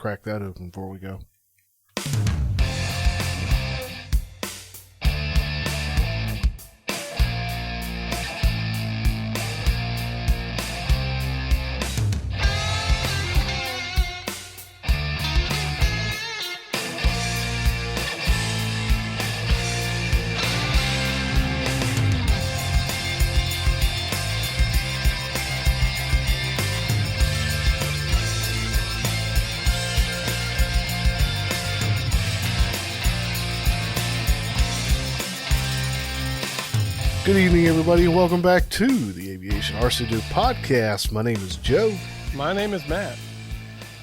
crack that open before we go. Good evening, everybody, and welcome back to the Aviation ARCN podcast. My name is Joe. My name is Matt.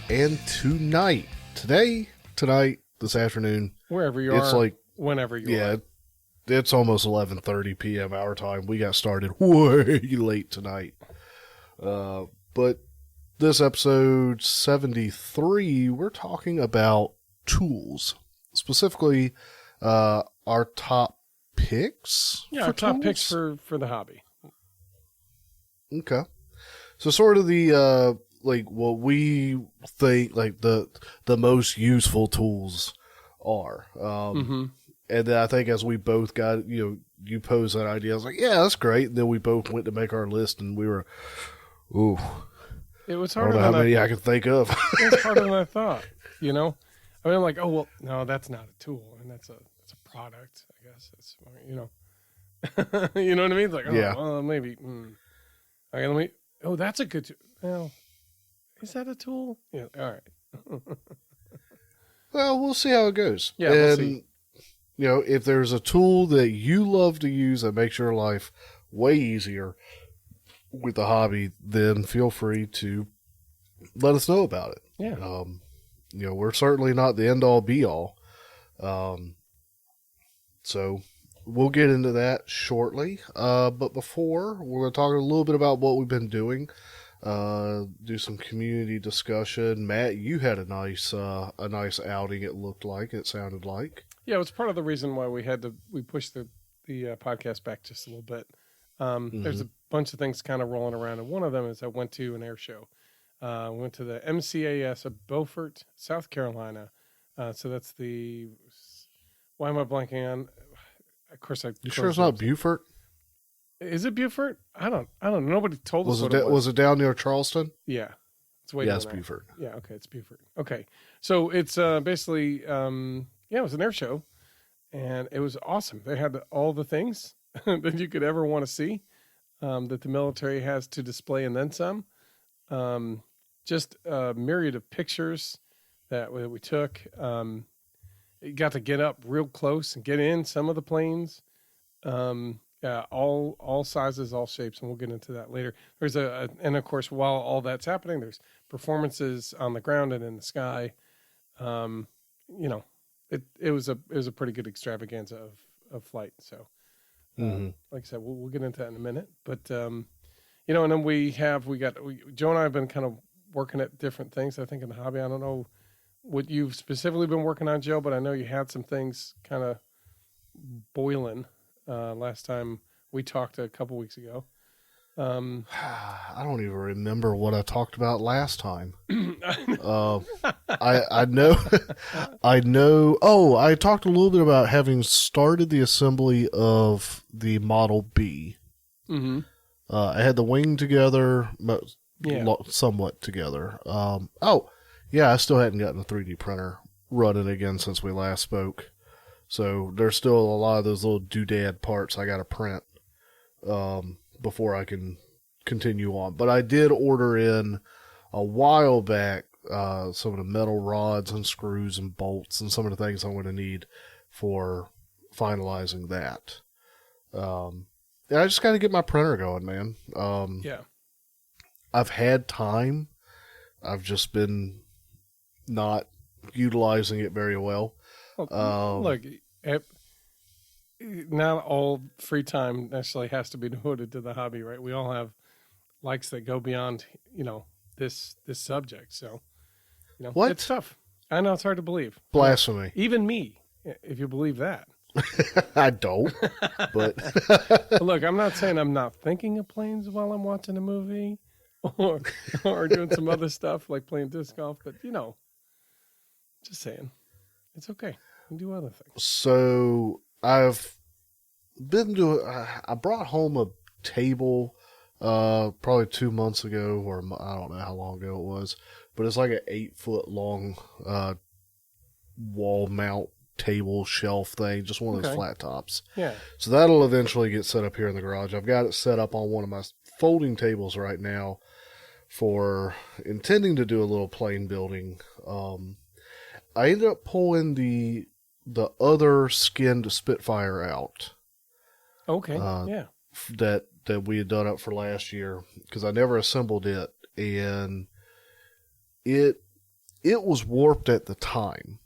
And tonight, this afternoon, wherever you it's are, like, whenever you are. It's almost 11:30 p.m. our time. We got started way late tonight. But this episode 73, we're talking about tools. Specifically, our top picks? Yeah, our top picks for the hobby. Okay. So sort of the, what we think, the most useful tools are. And then I think as we both got, you posed that idea, I was like, yeah, that's great. And then we both went to make our list and we were, ooh. It was I harder don't know how many I could think of. It was harder than I thought, I mean, I'm like, oh, well, no, that's not a tool. And that's a product, I guess. It's, you know what I mean? It's like, oh, yeah. Well, maybe. Okay, that's a good tool. Well, is that a tool? Yeah, all right. Well, we'll see how it goes. Yeah, we'll see. If there's a tool that you love to use that makes your life way easier with the hobby, then feel free to let us know about it. Yeah. We're certainly not the end-all, be-all. So we'll get into that shortly. But before, we're going to talk a little bit about what we've been doing. Do some community discussion. Matt, you had a nice outing. It sounded like. Yeah, it was part of the reason why we pushed the podcast back just a little bit. There's a bunch of things kind of rolling around, and one of them is I went to an air show. I went to the MCAS of Beaufort, South Carolina. So that's the. Why am I blanking on? Of course, You sure it's not Beaufort? Is it Beaufort? I don't know. Nobody told us what it it was. Was it down near Charleston? Yeah. It's way yeah, down it's there. Beaufort. Yeah, okay, it's Beaufort. Okay. So it's basically, it was an air show, and it was awesome. They had all the things that you could ever want to see that the military has to display, and then some. Just a myriad of pictures that we took. You got to get up real close and get in some of the planes. All sizes, all shapes, and we'll get into that later. There's and of course, while all that's happening, there's performances on the ground and in the sky. It was a pretty good extravaganza of flight. So, like I said, we'll get into that in a minute. But and then Joe and I have been kind of working at different things. I think in the hobby, I don't know what you've specifically been working on, Joe, but I know you had some things kind of boiling last time we talked a couple weeks ago. I don't even remember what I talked about last time. I know. Oh, I talked a little bit about having started the assembly of the Model B. Mm-hmm. I had the wing together, somewhat together. Yeah, I still hadn't gotten a 3D printer running again since we last spoke. So there's still a lot of those little doodad parts I got to print before I can continue on. But I did order in a while back some of the metal rods and screws and bolts and some of the things I'm going to need for finalizing that. I just got to get my printer going, man. Yeah. I've had time. I've just been not utilizing it very well. Look, not all free time necessarily has to be devoted to the hobby, right? We all have likes that go beyond, this subject. So, what? It's tough. I know it's hard to believe. Blasphemy. Even me, if you believe that. I don't, but look, I'm not saying I'm not thinking of planes while I'm watching a movie or doing some other stuff like playing disc golf, but Just saying. It's okay. You can do other things. So I've been doing. I brought home a table, probably 2 months ago, or I don't know how long ago it was, but it's like an 8 foot long, wall mount table shelf thing, just one of those flat tops. Yeah. So that'll eventually get set up here in the garage. I've got it set up on one of my folding tables right now for intending to do a little plane building. I ended up pulling the other skinned Spitfire out. Okay. Yeah. That we had done up for last year because I never assembled it, and it was warped at the time.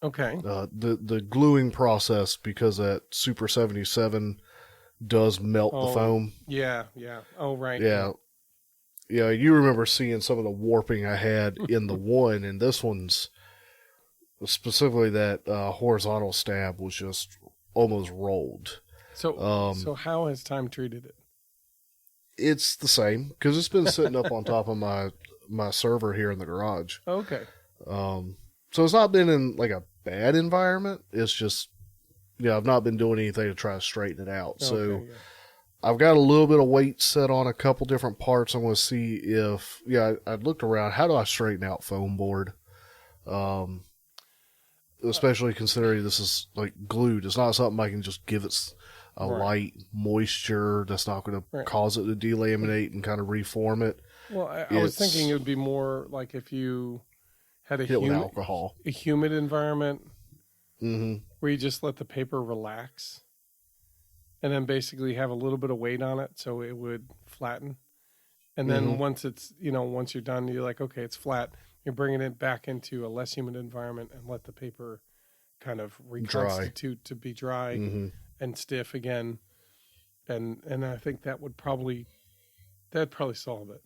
Okay. The gluing process, because that Super 77 does melt the foam. Yeah. Yeah. Oh, right. Yeah. Yeah, you remember seeing some of the warping I had in the one, and this one's specifically that horizontal stab was just almost rolled. So how has time treated it? It's the same because it's been sitting up on top of my server here in the garage. Okay. So it's not been in like a bad environment. It's just, I've not been doing anything to try to straighten it out. So I've got a little bit of weight set on a couple different parts. I'm going to see if, I looked around. How do I straighten out foam board? Especially considering this is like glued. It's not something I can just give it a light moisture that's not going to cause it to delaminate and kind of reform it. Well, I was thinking it would be more like if you had a humid environment where you just let the paper relax and then basically have a little bit of weight on it so it would flatten. And then once it's, once you're done, you're like, okay, it's flat. You're bringing it back into a less humid environment and let the paper kind of reconstitute to be dry and stiff again. And I think that'd probably solve it.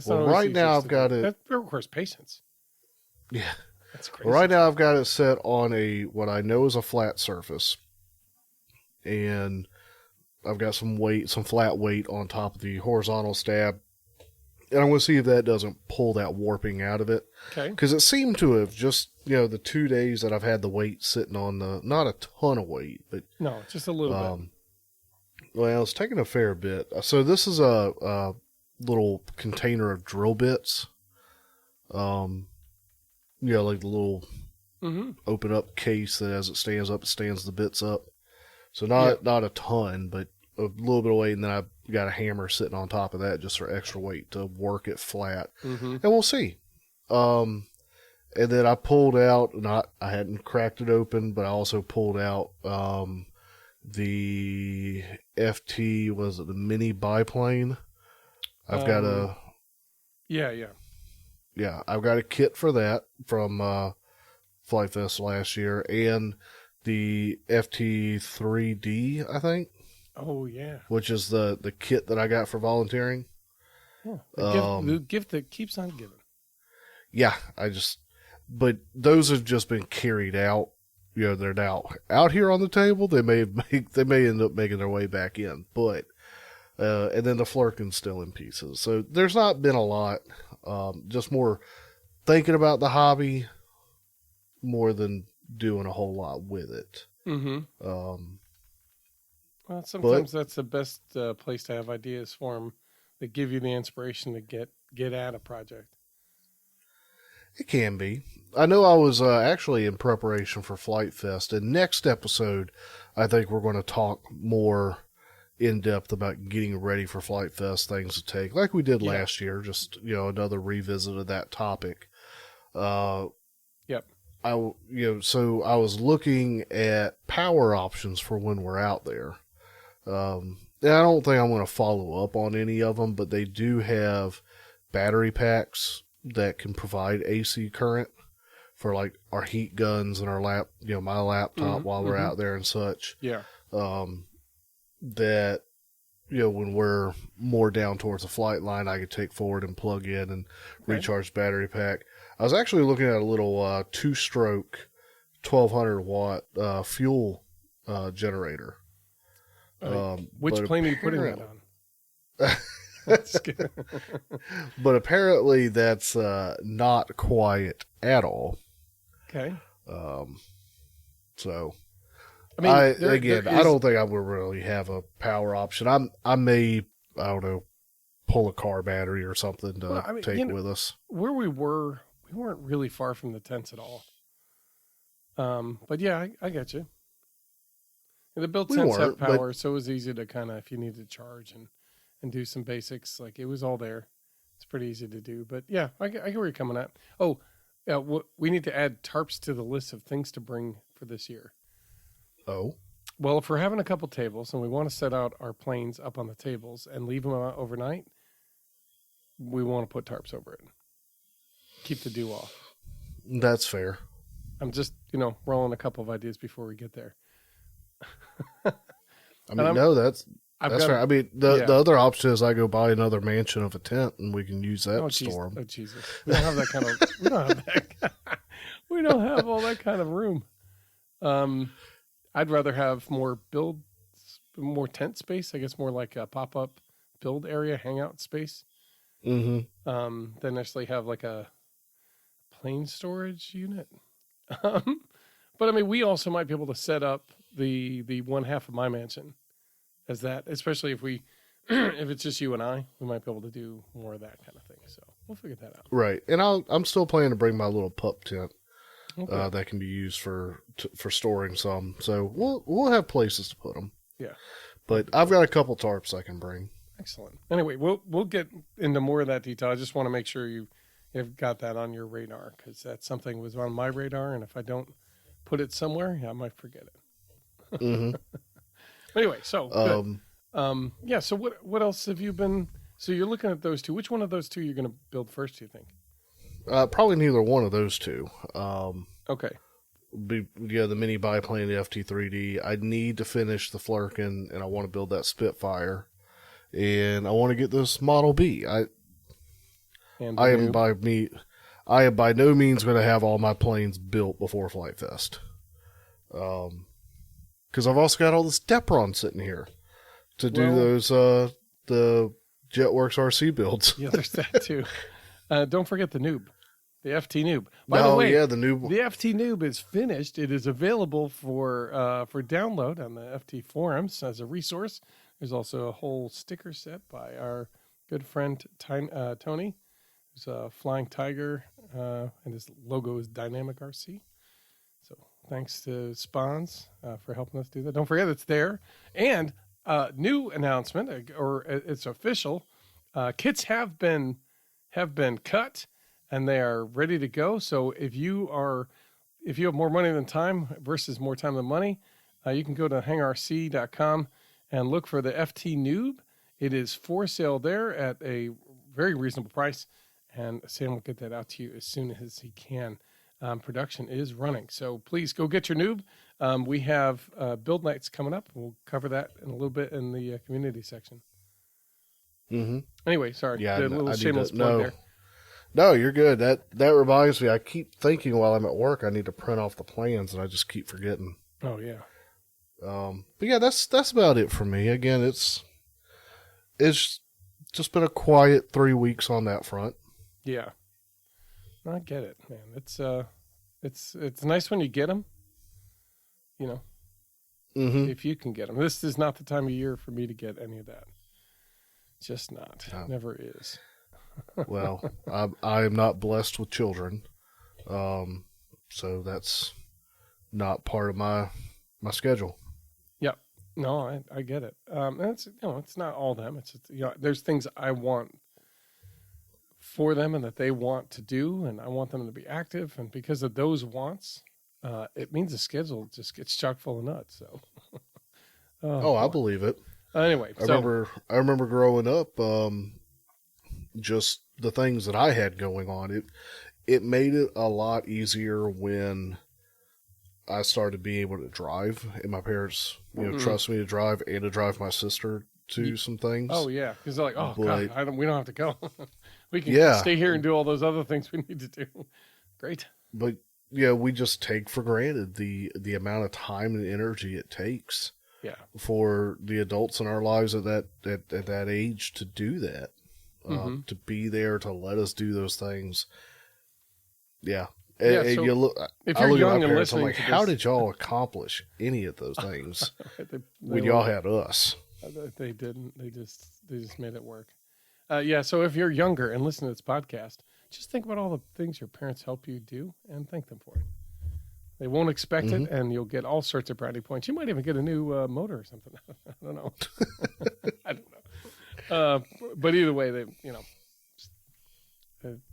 Right now I've got it. That requires patience. Yeah. That's crazy. Right now I've got it set on what I know is a flat surface. And I've got some flat weight on top of the horizontal stab. And I'm going to see if that doesn't pull that warping out of it. Okay. Because it seemed to have just, the 2 days that I've had the weight sitting on not a ton of weight, but. No, just a little bit. Well, it's taking a fair bit. So this is a little container of drill bits. Like the little open up case that as it stands up, it stands the bits up. So not a ton, but a little bit of weight, and then I've got a hammer sitting on top of that just for extra weight to work it flat. And we'll see. And then I pulled out, I hadn't cracked it open, but I also pulled out the FT, was it the mini biplane? I've got a... Yeah, I've got a kit for that from Flight Fest last year, and the FT3D, I think. Oh, yeah. Which is the kit that I got for volunteering. Oh, the gift that keeps on giving. Yeah, but those have just been carried out. They're now out here on the table. They may end up making their way back in, but and then the Flurkin's still in pieces. So there's not been a lot. Just more thinking about the hobby more than doing a whole lot with it. Well, sometimes that's the best place to have ideas for them that give you the inspiration to get at a project. It can be. I know I was actually in preparation for Flight Fest, and next episode, I think we're going to talk more in depth about getting ready for Flight Fest, things to take, like we did last year. Just another revisit of that topic. So I was looking at power options for when we're out there. And I don't think I'm going to follow up on any of them, but they do have battery packs that can provide AC current for like our heat guns and our my laptop while we're out there and such. Yeah. That, when we're more down towards the flight line, I could take forward and plug in and recharge battery pack. I was actually looking at a little 2-stroke 1200 watt fuel generator. Which plane are you putting that Just kidding. But apparently that's not quiet at all. Okay. So I mean, I don't think I would really have a power option. I may, I don't know, pull a car battery or something to take with us. Where we weren't really far from the tents at all. But yeah, I get you. The built tents have power, so it was easy to kind of, if you needed to charge and do some basics, like it was all there. It's pretty easy to do. But yeah, I get where you're coming at. Oh, yeah, we need to add tarps to the list of things to bring for this year. Oh? Well, if we're having a couple tables and we want to set out our planes up on the tables and leave them overnight, we want to put tarps over it. Keep the dew off. That's fair. I'm just, rolling a couple of ideas before we get there. I mean, no, that's fair. I mean, the other option is I go buy another mansion of a tent and we can use that to store them. Oh, Jesus. We don't have that kind of, we don't have all that kind of room. I'd rather have more tent space, I guess more like a pop-up build area, hangout space. Mm-hmm. Than actually have like a plane storage unit. But I mean, we also might be able to set up the one half of my mansion as that, especially if if it's just you and I, we might be able to do more of that kind of thing. So we'll figure that out. Right. And I'm still planning to bring my little pup tent that can be used for storing some. So we'll have places to put them. Yeah. But I've got a couple tarps I can bring. Excellent. Anyway, we'll get into more of that detail. I just want to make sure you've got that on your radar, because that's something was on my radar, and if I don't put it somewhere, I might forget it. Mm-hmm. Anyway, so good. Yeah. So what else have you been? So you're looking at those two. Which one of those two you're going to build first? Do you think? Probably neither one of those two. Okay. The mini biplane, the FT3D. I need to finish the Flurkin, and I want to build that Spitfire, and I want to get this Model B. I am by no means going to have all my planes built before Flight Fest. Because I've also got all this Depron sitting here to do those the Jetworks RC builds. Yeah, there's that too. Don't forget the Noob, the FT Noob. By the way, the Noob. The FT Noob is finished. It is available for download on the FT forums as a resource. There's also a whole sticker set by our good friend Tony, who's a Flying Tiger, and his logo is Dynamic RC. So thanks to Spawns for helping us do that. Don't forget it's there. And new announcement, or it's official. Kits have been cut, and they are ready to go. So if you have more money than time versus more time than money, you can go to hangarc.com and look for the FT Noob. It is for sale there at a very reasonable price, and Sam will get that out to you as soon as he can. Production is running, so please go get your Noob. We have build nights coming up. We'll cover that in a little bit in the community section. Mm-hmm. Anyway, sorry. Yeah, a little shameless plug there. No, you're good. That reminds me. I keep thinking while I'm at work, I need to print off the plans, and I just keep forgetting. Oh yeah. But yeah, that's about it for me. Again, it's just been a quiet 3 weeks on that front. Yeah. I get it, man. It's nice when you get them, Mm-hmm. if you can get them. This is not the time of year for me to get any of that. Just not. Never is. Well, I am not blessed with children, so that's not part of my schedule. Yep. No, I get it. And it's not all them. It's just, there's things I want for them and that they want to do, and I want them to be active. And because of those wants, it means the schedule just gets chock full of nuts. So, I believe it. Anyway, I remember growing up, just the things that I had going on. It made it a lot easier when I started being able to drive, and my parents, trust me to drive and to drive my sister to some things. Oh yeah, because they're like, God, we don't have to go. We can stay here and do all those other things we need to do. Great. But yeah, we just take for granted the amount of time and energy it takes for the adults in our lives at that age to do that, to be there to let us do those things. Yeah. And So you look, if I you're look young at my and parents, I'm listening like, to how this, did y'all accomplish any of those things they when y'all had us? They didn't. They just made it work. So if you're younger and listen to this podcast, just think about all the things your parents help you do and thank them for it. They won't expect it, and you'll get all sorts of brownie points. You might even get a new motor or something. I don't know. I don't know. But either way, they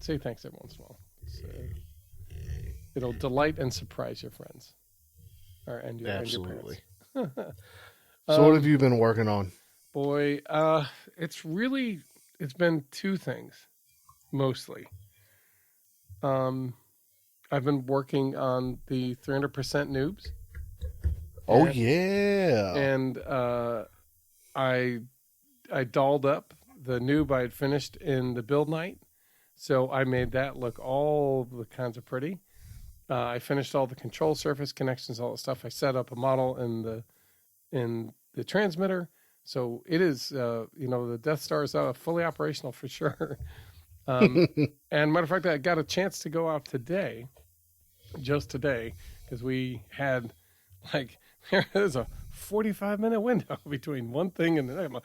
say thanks every once in a while. It'll delight and surprise your friends, and your Absolutely. And your So what have you been working on? Boy, it's been two things mostly. I've been working on the 300% Noobs. Oh yeah. And I dolled up the Noob I had finished in the build night, so I made that look all the kinds of pretty. I finished all the control surface connections, all the stuff. I set up a model in the transmitter, so it is the Death Star is fully operational for sure. And matter of fact, I got a chance to go out today, just today, because we had there's a 45-minute window between one thing and the next. I'm like,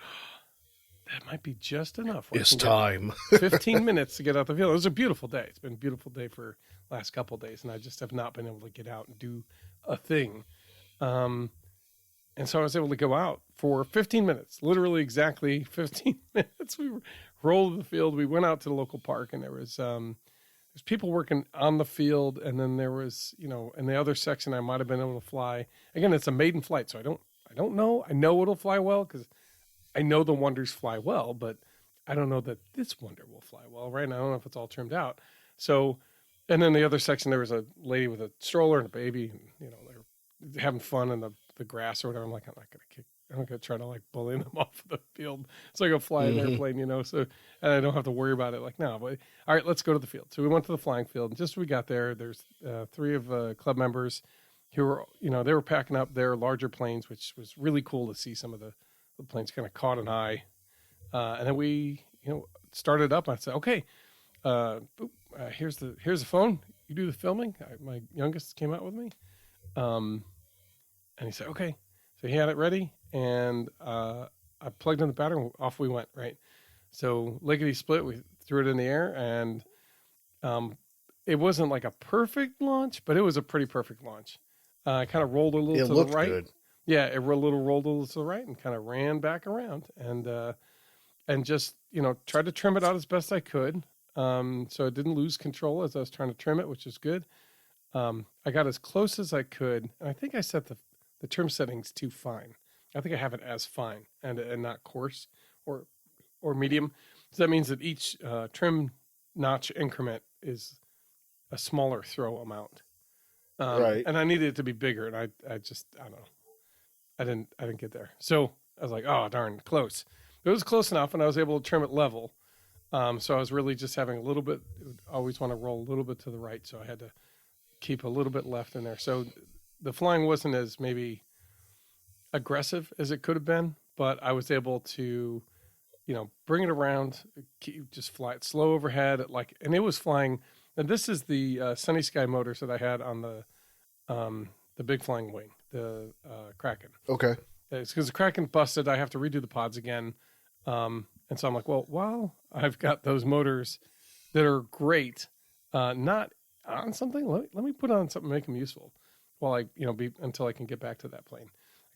that might be just enough. It's time. 15 minutes to get out the field. It was a beautiful day. It's been a beautiful day for the last couple of days, and I just have not been able to get out and do a thing. And so I was able to go out for 15 minutes, literally exactly 15 minutes. We rolled the field. We went out to the local park, and there was there's people working on the field, and then there was in the other section I might have been able to fly. Again, it's a maiden flight, so I don't know. I know it'll fly well because I know the Wonders fly well, but I don't know that this Wonder will fly well, right? And I don't know if it's all trimmed out. So, and then the other section, there was a lady with a stroller and a baby, and they were having fun in the grass or whatever. I'm like, I'm not gonna try to bully them off the field so I go fly an airplane, so and I don't have to worry about it. No, but all right, let's go to the field. So we went to the flying field, and just as we got there, there's three of club members who were, they were packing up their larger planes, which was really cool to see. Some of the planes kind of caught an eye, and then we started up. I said, okay, here's the phone. You do the filming. My youngest came out with me, and he said, okay. So he had it ready, and I plugged in the battery, and off we went, right? So lickety split, we threw it in the air, and it wasn't like a perfect launch, but it was a pretty perfect launch. I kind of rolled a little to the right. Good. Yeah, it rolled a little to the right and kind of ran back around, and just tried to trim it out as best I could, so it didn't lose control as I was trying to trim it, which is good. I got as close as I could, and I think I set the trim settings too fine. I think I have it as fine and not coarse or medium. So that means that each trim notch increment is a smaller throw amount. Right. And I needed it to be bigger, and I don't know. I didn't get there. So I was like, oh, darn, close. It was close enough, and I was able to trim it level. So I was really just having a little bit, always want to roll a little bit to the right, so I had to keep a little bit left in there. So the flying wasn't as maybe aggressive as it could have been, but I was able to, bring it around, just fly it slow overhead, and it was flying. And this is the Sunny Sky motors that I had on the big flying wing, the Kraken. Okay. It's because the Kraken busted. I have to redo the pods again. And so I'm like, well, while I've got those motors that are great, not on something, let me put on something, make them useful while I, until I can get back to that plane.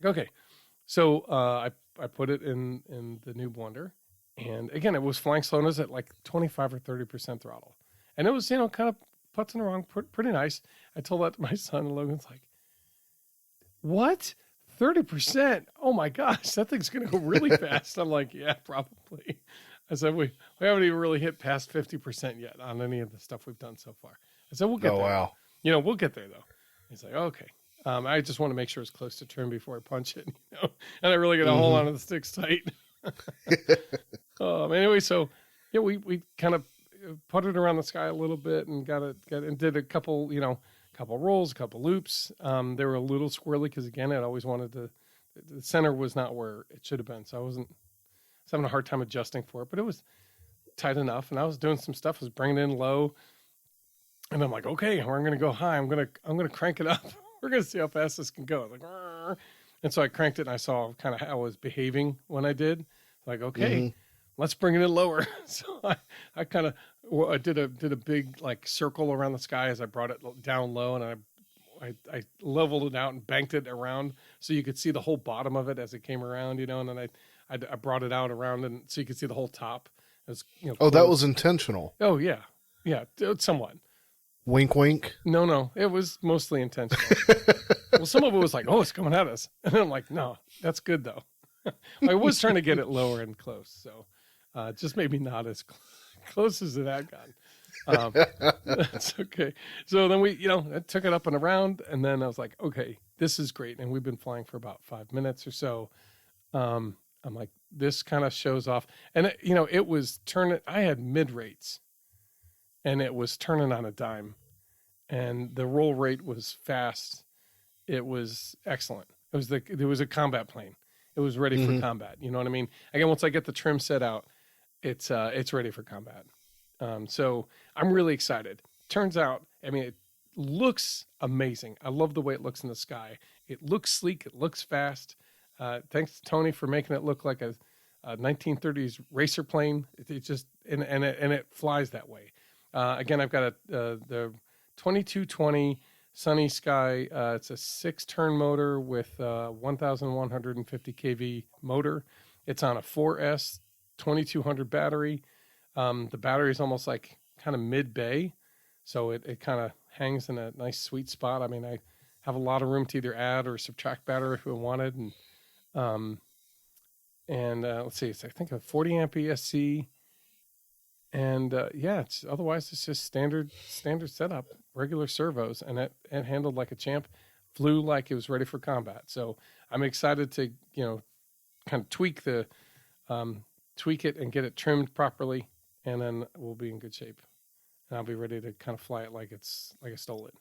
Okay. So I put it in the Noob Wonder. And again, it was flying slow. It was at 25 or 30% throttle. And it was, kind of putzing around pretty nice. I told that to my son, and Logan's like, what? 30%? Oh my gosh, that thing's going to go really fast. I'm like, yeah, probably. I said, we haven't even really hit past 50% yet on any of the stuff we've done so far. I said, we'll get there. Wow. We'll get there though. He's like, okay. I just want to make sure it's close to trim before I punch it, and I really got to hold on to the sticks tight. Anyway, so yeah, we kind of putted around the sky a little bit and got and did a couple rolls, a couple loops. They were a little squirrely because again, I'd always wanted the the center was not where it should have been. So I was having a hard time adjusting for it, but it was tight enough. And I was doing some stuff, I was bringing it in low, and I'm like, okay, we're going to go high. I'm going to crank it up. We're going to see how fast this can go. I was like, "Rrr." And so I cranked it, and I saw kind of how it was behaving when I did. Like, okay, let's bring it in lower. So I kind of did a big like circle around the sky as I brought it down low, and I leveled it out and banked it around so you could see the whole bottom of it as it came around, you know. And then I brought it out around, and so you could see the whole top. It was, you know, oh, that was intentional. Oh yeah, somewhat. Wink, wink. No, it was mostly intentional. Well, some of it was like, oh, it's coming at us, and I'm like, no, that's good though. I was trying to get it lower and close, so just maybe not as close as it had gotten. That's okay. So then we, I took it up and around, and then I was like, okay, this is great. And we've been flying for about 5 minutes or so. I'm like, this kind of shows off. And, it was turning, I had mid rates, and it was turning on a dime. And the roll rate was fast. It was excellent. It was a combat plane. It was ready for combat. You know what I mean? Again, once I get the trim set out, it's ready for combat. So I'm really excited. Turns out, it looks amazing. I love the way it looks in the sky. It looks sleek. It looks fast. Thanks to Tony for making it look like a 1930s racer plane. It just and it flies that way. Again, I've got the 2220 Sunny Sky. It's a 6-turn motor with 1,150 kV motor. It's on a 4S 2200 battery. The battery is almost like kind of mid-bay, so it kind of hangs in a nice sweet spot. I have a lot of room to either add or subtract battery if I wanted. And let's see, it's I think a 40 amp ESC. And otherwise it's just standard setup, regular servos, and it handled like a champ, flew like it was ready for combat. So I'm excited to kind of tweak it and get it trimmed properly, and then we'll be in good shape, and I'll be ready to kind of fly it like I stole it.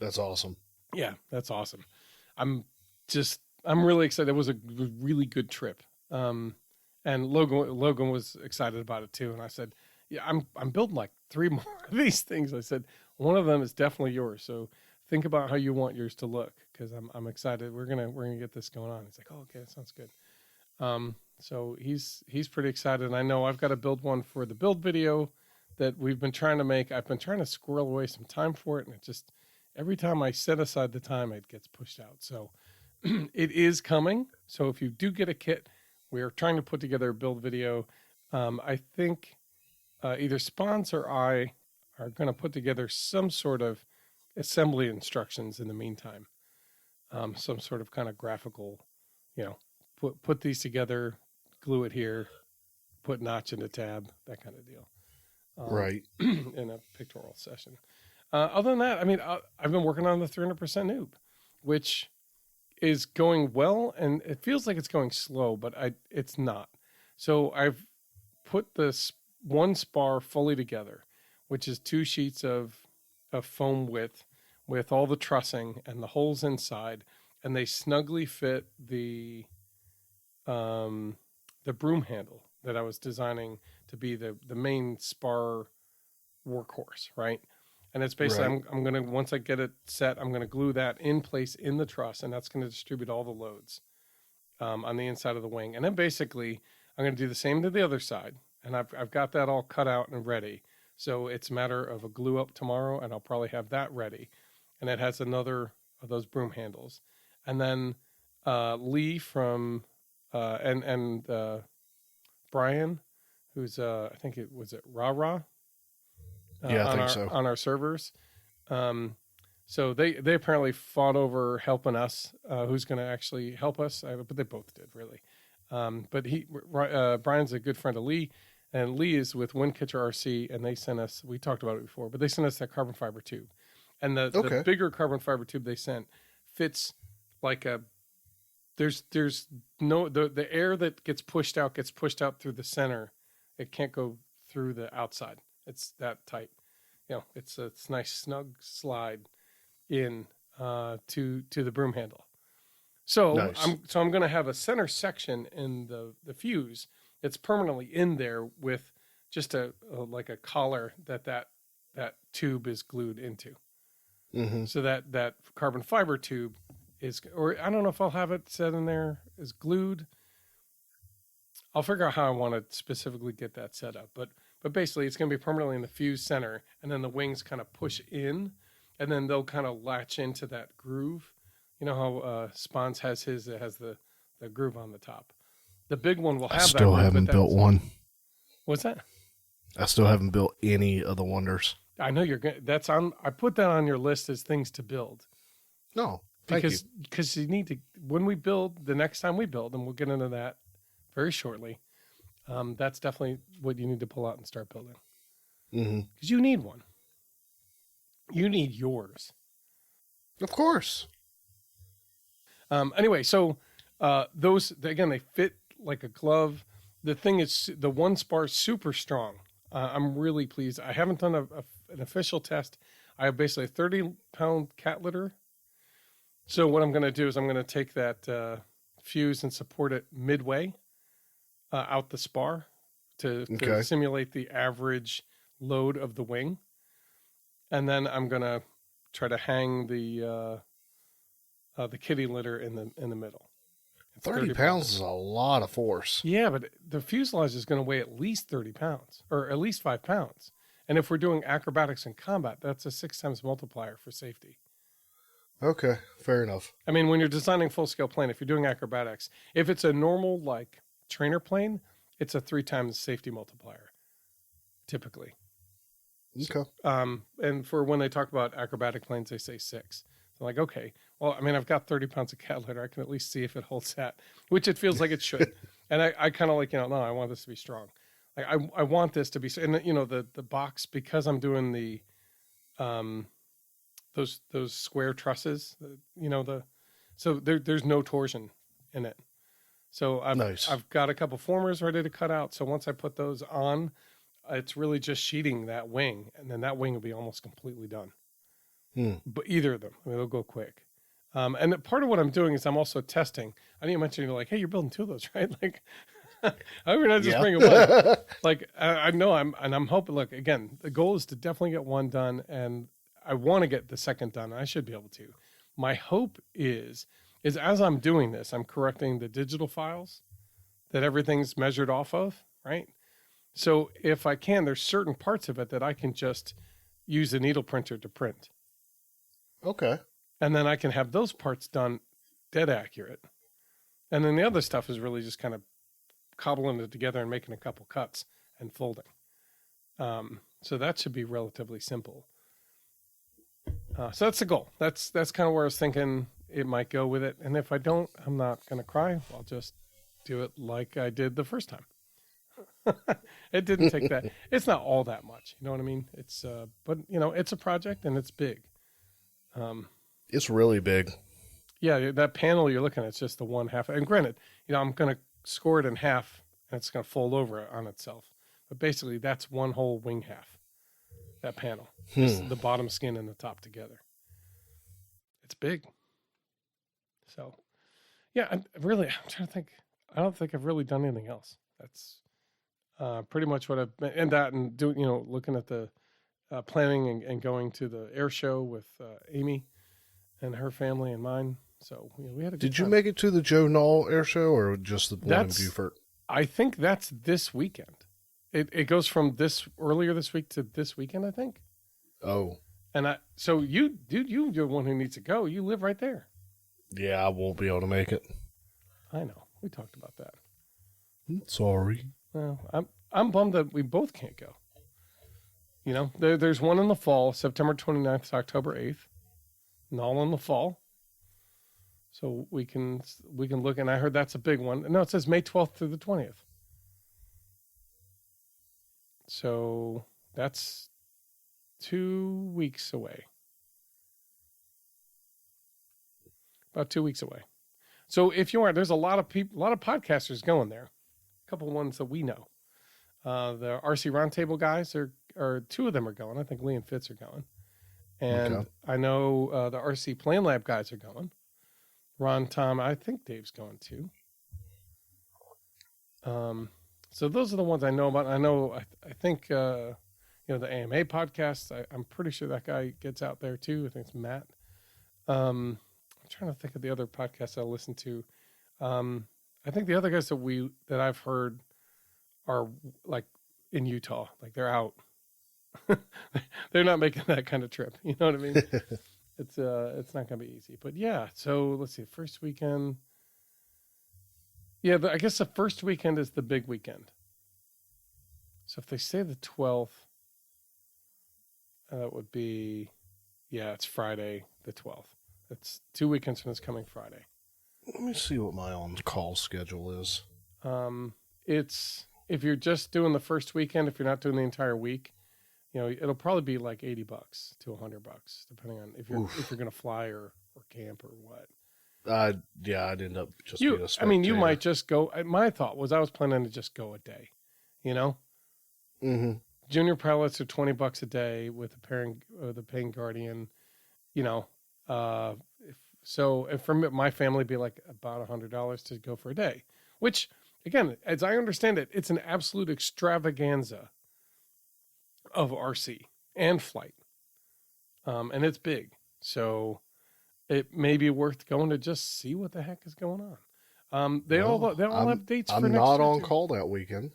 That's awesome. Yeah, that's awesome. I'm really excited. It was a really good trip. And Logan was excited about it too. And I said, yeah, I'm building like 3 more of these things. I said, one of them is definitely yours. So think about how you want yours to look, because I'm excited. We're gonna get this going on. He's like, oh, okay, that sounds good. So he's pretty excited. And I know I've got to build one for the build video that we've been trying to make. I've been trying to squirrel away some time for it, and it just every time I set aside the time, it gets pushed out. So it is coming. So if you do get a kit, we are trying to put together a build video. I think either Spons or I are going to put together some sort of assembly instructions in the meantime. Some sort of kind of graphical, put these together, glue it here, put notch in the tab, that kind of deal. Right. In a pictorial session. Other than that, I've been working on the 300% Noob, which is going well, and it feels like it's going slow, but it's not. So I've put this one spar fully together, which is 2 sheets of foam width with all the trussing and the holes inside, and they snugly fit the broom handle that I was designing to be the main spar workhorse, right? And it's basically, right. I'm going to, once I get it set, I'm going to glue that in place in the truss, and that's going to distribute all the loads on the inside of the wing. And then basically, I'm going to do the same to the other side. And I've got that all cut out and ready. So it's a matter of a glue up tomorrow, and I'll probably have that ready. And it has another of those broom handles. And then Lee from, and Brian, who's, I think it was Rah? Yeah, I think so. On our servers. So they apparently fought over helping us, who's going to actually help us. But they both did, really. But Brian's a good friend of Lee, and Lee is with Windcatcher RC, and they sent us, we talked about it before, but they sent us that carbon fiber tube. And the bigger carbon fiber tube they sent fits like there's no, the air that gets pushed out through the center. It can't go through the outside. It's that tight. It's a nice snug slide in to the broom handle. So Nice. I'm going to have a center section in the fuse that's permanently in there with just like a collar that tube is glued into. Mm-hmm. So that carbon fiber tube is, or I don't know if I'll have it set in there, is glued. I'll figure out how I want to specifically get that set up, but basically it's going to be permanently in the fuse center, and then the wings kind of push in, and then they'll kind of latch into that groove. You know how Spons has his that has the groove on the top. The big one will have that. I still haven't built one. What's that? I still haven't built any of the Wonders. I know you're good. That's on. I put that on your list as things to build. No, because you need to, when we build, the next time we build, and we'll get into that very shortly. That's definitely what you need to pull out and start building. Because you need one. You need yours. Of course. Anyway, so those, again, they fit like a glove. The thing is, the one spar is super strong. I'm really pleased. I haven't done an official test. I have basically a 30-pound cat litter. So what I'm going to do is I'm going to take that fuse and support it midway out the spar to simulate the average load of the wing. And then I'm going to try to hang the kitty litter in the middle. 30 pounds is a lot of force. Yeah, but the fuselage is going to weigh at least 30 pounds, or at least 5 pounds. And if we're doing acrobatics and combat, that's a 6 times multiplier for safety. Okay, fair enough. I mean, when you're designing full-scale plane, if you're doing acrobatics, if it's a normal, like, trainer plane, it's a 3 times safety multiplier, typically. Okay. And for when they talk about acrobatic planes, they say 6. I'm like, okay, well, I mean, I've got 30 pounds of cat litter. I can at least see if it holds that, which it feels like it should. And I kind of like, no, I want this to be strong. Like I want this to be, and the box, because I'm doing the, those square trusses, so there's no torsion in it. So I've got a couple formers ready to cut out. So once I put those on, it's really just sheeting that wing, and then that wing will be almost completely done. But either of them, I mean, they'll go quick. And part of what I'm doing is I'm also testing. I didn't mention, like, hey, you're building 2 of those, right? Like, I would not just bring it one. Like, I know I'm hoping. Look, again, the goal is to definitely get one done, and I want to get the second done. And I should be able to. My hope is as I'm doing this, I'm correcting the digital files that everything's measured off of, right? So if I can, there's certain parts of it that I can just use a needle printer to print. Okay. And then I can have those parts done dead accurate. And then the other stuff is really just kind of cobbling it together and making a couple cuts and folding. So that should be relatively simple. So that's the goal. That's kind of where I was thinking it might go with it. And if I don't, I'm not going to cry. I'll just do it like I did the first time. It didn't take that. It's not all that much. You know what I mean? It's, but it's a project and it's big. It's really big. Yeah, that panel you're looking at, it's just the one half. And granted, I'm going to score it in half, and it's going to fold over on itself. But basically, that's one whole wing half, that panel. Just the bottom skin and the top together. It's big. So, yeah, I'm trying to think. I don't think I've really done anything else. That's pretty much what I've been. And that and doing, looking at the planning and going to the air show with Amy and her family and mine. So we had a good Did you time. make it to the Joe Knoll air show or just the one in Beaufort? I think that's this weekend. It goes from earlier this week to this weekend, I think. Oh. And you're the one who needs to go. You live right there. Yeah, I won't be able to make it. I know. We talked about that. Sorry. Well, I'm bummed that we both can't go. There's one in the fall, September 29th to October 8th. And all in the fall. So we can look, and I heard that's a big one. No, it says May 12th through the 20th. So that's 2 weeks away. About 2 weeks away. So if you are, there's a lot of people, a lot of podcasters going there. A couple of ones that we know. The RC Roundtable guys are 2 of them are going. I think Lee and Fitz are going. And I know the RC Plane Lab guys are going. Ron, Tom, I think Dave's going too. So those are the ones I know about. I think, the AMA podcast, I'm pretty sure that guy gets out there too. I think it's Matt. I'm trying to think of the other podcasts I listen to. I think the other guys that I've heard are like in Utah, like they're out. They're not making that kind of trip. You know what I mean? It's not going to be easy, but yeah. So let's see, first weekend. Yeah, I guess the first weekend is the big weekend. So if they say the 12th, that would be, it's Friday the 12th. It's 2 weekends from this coming Friday. Let me see what my on-call schedule is. It's, if you're just doing the first weekend, if you're not doing the entire week, it'll probably be like $80 to $100, depending on if you're going to fly or camp or what. I'd end up just being a spectator. you might just go. My thought was I was planning to just go a day, Mm-hmm. Junior pilots are $20 a day with the paying guardian, if for my family, it'd be like about $100 to go for a day, which again, as I understand it, it's an absolute extravaganza of RC and flight. And it's big. So it may be worth going to just see what the heck is going on. They all have dates for next year. I'm not on call that weekend.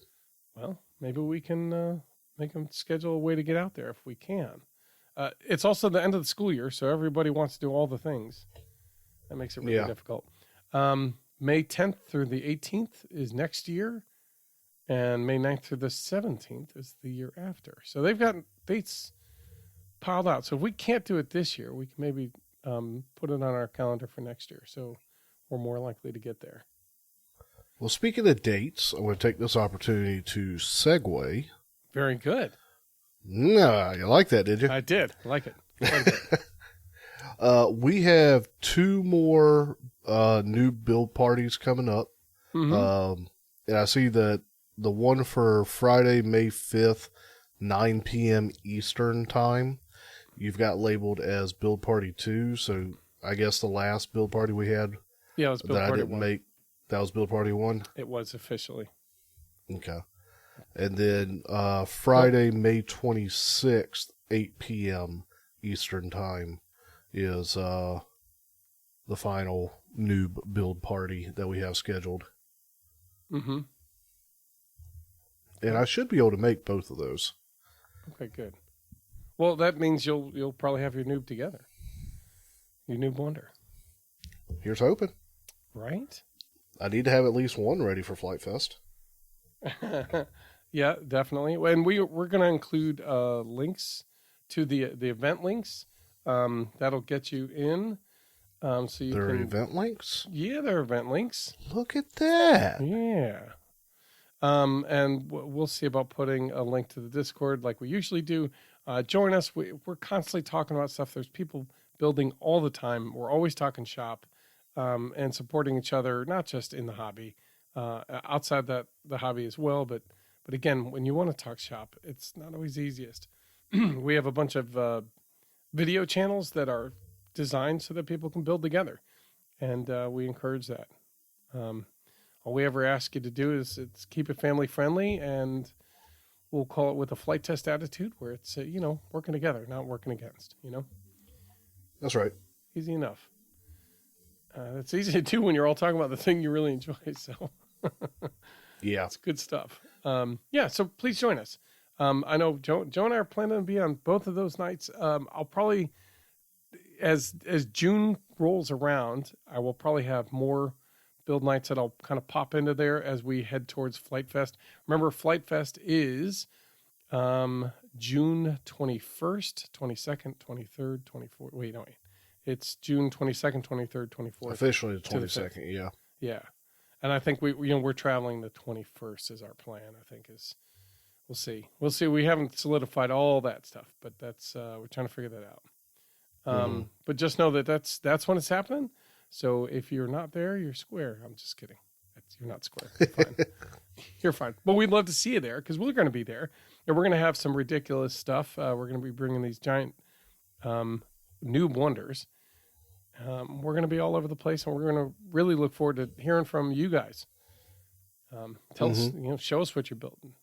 Well, maybe we can make them schedule a way to get out there if we can. It's also the end of the school year, so everybody wants to do all the things. That makes it really difficult. May 10th through the 18th is next year, and May 9th through the 17th is the year after. So they've got dates piled out. So if we can't do it this year, we can maybe put it on our calendar for next year, so we're more likely to get there. Well, speaking of dates, I want to take this opportunity to segue. Very good. No, you like that, did you? I did. I like it. We have 2 more new build parties coming up. Mm-hmm. And I see that the one for Friday, May 5th, 9 p.m. Eastern time, you've got labeled as Build Party 2. So I guess the last build party we had it was Build Party 1. That was Build Party 1? It was officially. Okay. And then Friday, May 26th, 8 p.m. Eastern time is the final Noob build party that we have scheduled. Mm-hmm. And I should be able to make both of those. Okay, good. Well, that means you'll probably have your Noob together. Your Noob Wonder. Here's hoping. Right? I need to have at least one ready for Flight Fest. Yeah, definitely. And we're going to include links to the event links. That'll get you in. So you There are event links? Yeah, there are event links. Look at that. Yeah. And we'll see about putting a link to the Discord like we usually do. Join us. We're constantly talking about stuff. There's people building all the time. We're always talking shop and supporting each other, not just in the hobby, outside the hobby as well. But again, when you want to talk shop, it's not always easiest. We have a bunch of video channels that are designed so that people can build together, and we encourage that. All we ever ask you to do is keep it family friendly, and we'll call it with a flight test attitude, where it's working together, not working against. That's right. Easy enough. It's easy to do when you're all talking about the thing you really enjoy. So yeah, it's good stuff. So please join us. I know Joe and I are planning to be on both of those nights. I'll probably, as June rolls around, I will probably have more build nights that I'll kind of pop into there as we head towards Flight Fest. Remember, Flight Fest is June 21st, 22nd, 23rd, 24th. Wait. It's June 22nd, 23rd, 24th. Officially the 22nd, yeah. Yeah. And I think we're traveling the 21st is our plan, I think is. We'll see. We haven't solidified all that stuff, but that's we're trying to figure that out. But just know that that's when it's happening. So if you're not there, you're square. I'm just kidding. You're not square. You're fine. You're fine. But we'd love to see you there because we're going to be there, and we're going to have some ridiculous stuff. We're going to be bringing these giant Noob Wonders, We're going to be all over the place, and we're going to really look forward to hearing from you guys. Tell us, show us what you're building.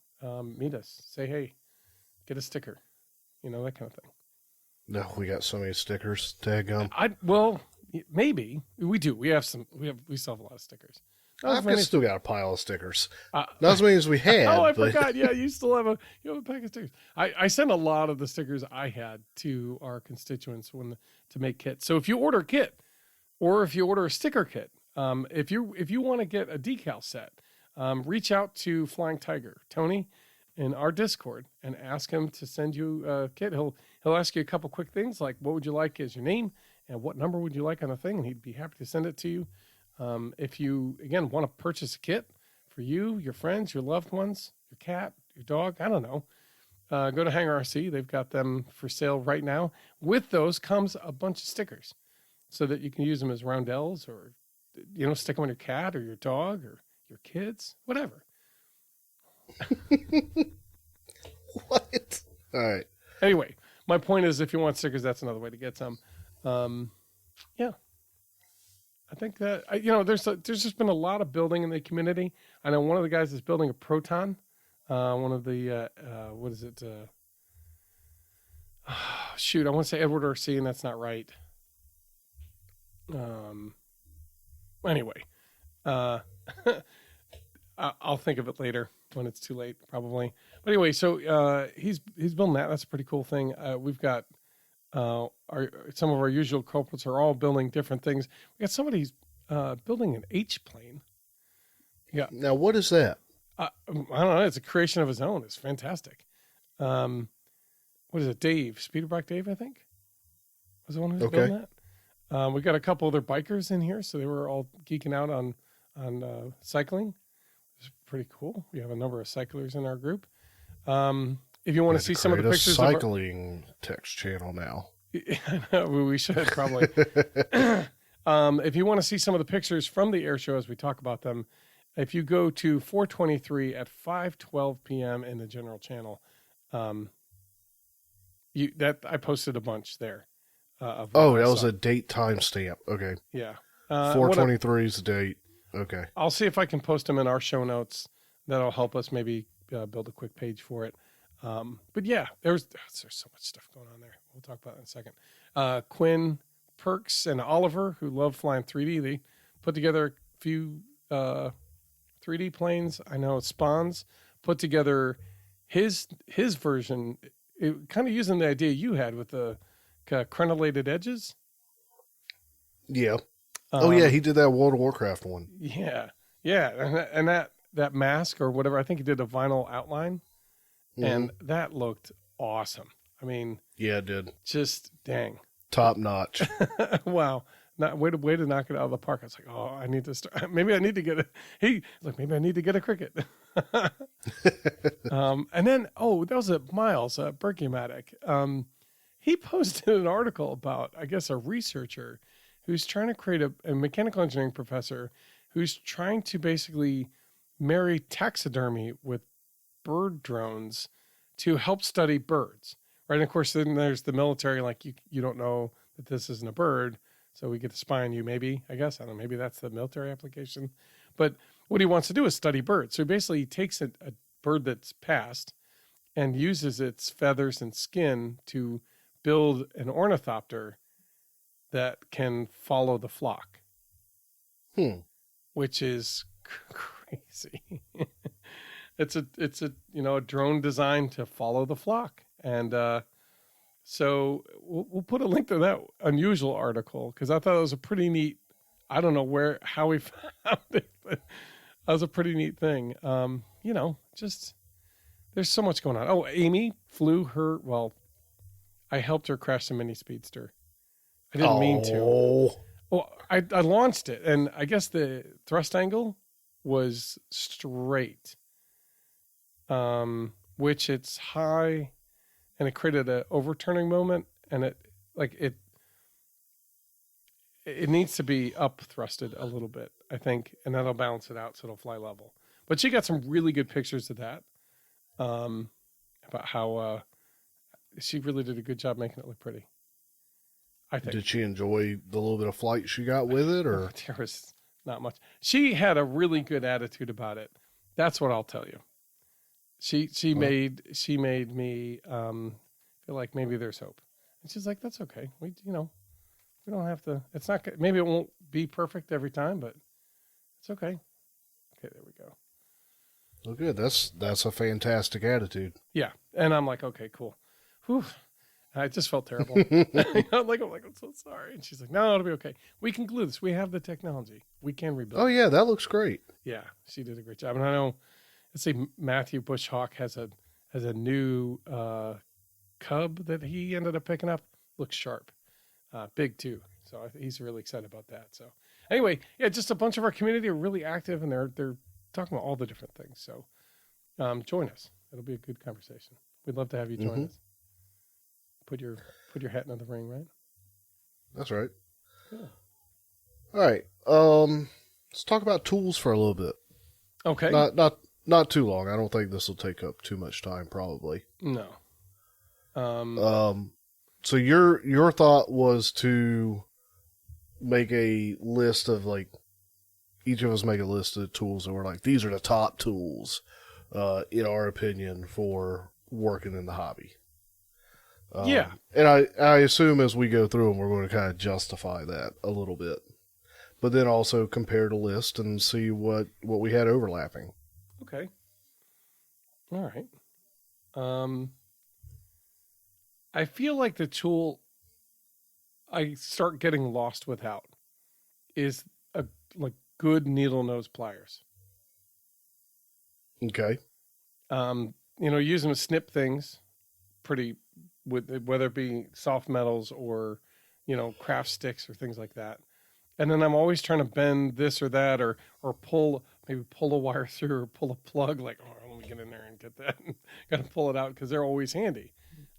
Meet us. Say, hey, get a sticker. That kind of thing. No, we got so many stickers. Daggum. Well, maybe we do. We still have a lot of stickers. I've still got a pile of stickers. Not as many as we had. I forgot. Yeah, you still have a pack of stickers. I sent a lot of the stickers I had to our constituents to make kits. So if you order a kit, or if you order a sticker kit, if you want to get a decal set, reach out to Flying Tiger Tony in our Discord and ask him to send you a kit. He'll ask you a couple quick things like what would you like as your name and what number would you like on the thing, and he'd be happy to send it to you. If you, again, want to purchase a kit for you, your friends, your loved ones, your cat, your dog, I don't know, go to Hangar RC. They've got them for sale right now. With those comes a bunch of stickers so that you can use them as roundels or, stick them on your cat or your dog or your kids, whatever. What? All right. Anyway, my point is if you want stickers, that's another way to get some. Yeah. I think that, there's just been a lot of building in the community. I know one of the guys is building a Proton. One of the, what is it? Shoot, I want to say Edward RC, and that's not right. Anyway, I'll think of it later when it's too late, probably. But anyway, so he's building that. That's a pretty cool thing. We've got some of our usual culprits are all building different things. We got somebody's building an H-plane. Yeah. Now, what is that? I don't know. It's a creation of his own. It's fantastic. What is it? Dave, Speederbach Dave, I think, was the one who's building that. We got a couple other bikers in here, so they were all geeking out on cycling. It's pretty cool. We have a number of cyclers in our group. If you want to see some of the pictures, cycling text channel now. We should probably. If you want to see some of the pictures from the air show as we talk about them, if you go to 423 at 5:12 p.m. in the general channel, I posted a bunch there. That was a date timestamp. Okay. Yeah. 423 is the date. Okay. I'll see if I can post them in our show notes. That'll help us maybe build a quick page for it. But yeah, there's so much stuff going on there. We'll talk about it in a second. Quinn, Perks, and Oliver, who love flying 3D, they put together a few 3D planes. I know Spawns put together his version, kind of using the idea you had with the crenellated edges. Yeah. Yeah, he did that World of Warcraft one. Yeah. And that mask or whatever, I think he did a vinyl outline. And that looked awesome. I mean, yeah, it did. Just dang, top notch. Wow, way to knock it out of the park. I was like, oh, I need to start. Maybe I need to get maybe I need to get a cricket. And then that was Miles Berkematic. He posted an article about, I guess, a researcher who's trying to create a mechanical engineering professor who's trying to basically marry taxidermy with bird drones to help study birds, right? And of course, then there's the military, like you don't know that this isn't a bird, so we get to spy on you, maybe, I guess. I don't know, maybe that's the military application. But what he wants to do is study birds. So basically he takes a bird that's passed and uses its feathers and skin to build an ornithopter that can follow the flock. Which is crazy. It's a drone designed to follow the flock. And so we'll put a link to that unusual article because I thought it was a pretty neat, I don't know how we found it, but that was a pretty neat thing. Just there's so much going on. Oh, Amy flew her, I helped her crash the mini speedster. I didn't mean to. Well, I launched it and I guess the thrust angle was straight. Which it's high and it created an overturning moment and it needs to be up thrusted a little bit, I think, and that'll balance it out so it'll fly level. But she got some really good pictures of that. About how she really did a good job making it look pretty. I think. Did she enjoy the little bit of flight she got with it, or? There was not much. She had a really good attitude about it. That's what I'll tell you. She made me feel like maybe there's hope. And she's like, that's okay. We don't have to. It's not. Maybe it won't be perfect every time, but it's okay. Okay, there we go. Oh, good. That's a fantastic attitude. Yeah, and I'm like, okay, cool. Whew. I just felt terrible. I'm like, I'm so sorry. And she's like, no, it'll be okay. We can glue this. We have the technology. We can rebuild. Oh yeah, that looks great. Yeah, she did a great job. And I know, let's say Matthew Bushhawk has a new cub that he ended up picking up. Looks sharp, big too. So he's really excited about that. So anyway, yeah, just a bunch of our community are really active, and they're talking about all the different things. So join us. It'll be a good conversation. We'd love to have you join us. Put your hat in the ring, right? That's right. Yeah. All right. Let's talk about tools for a little bit. Okay. Not too long. I don't think this will take up too much time, probably. No. So your thought was to make a list of, like, each of us make a list of tools that were like, these are the top tools, in our opinion, for working in the hobby. Yeah. And I assume as we go through them, we're going to kind of justify that a little bit, but then also compare the list and see what we had overlapping. Okay. All right. I feel like the tool I start getting lost without is like good needle nose pliers. Okay. Use them to snip things whether it be soft metals or, craft sticks or things like that. And then I'm always trying to bend this or that or pull a wire through or pull a plug, like, oh, let me get in there and get that. Got to pull it out because they're always handy.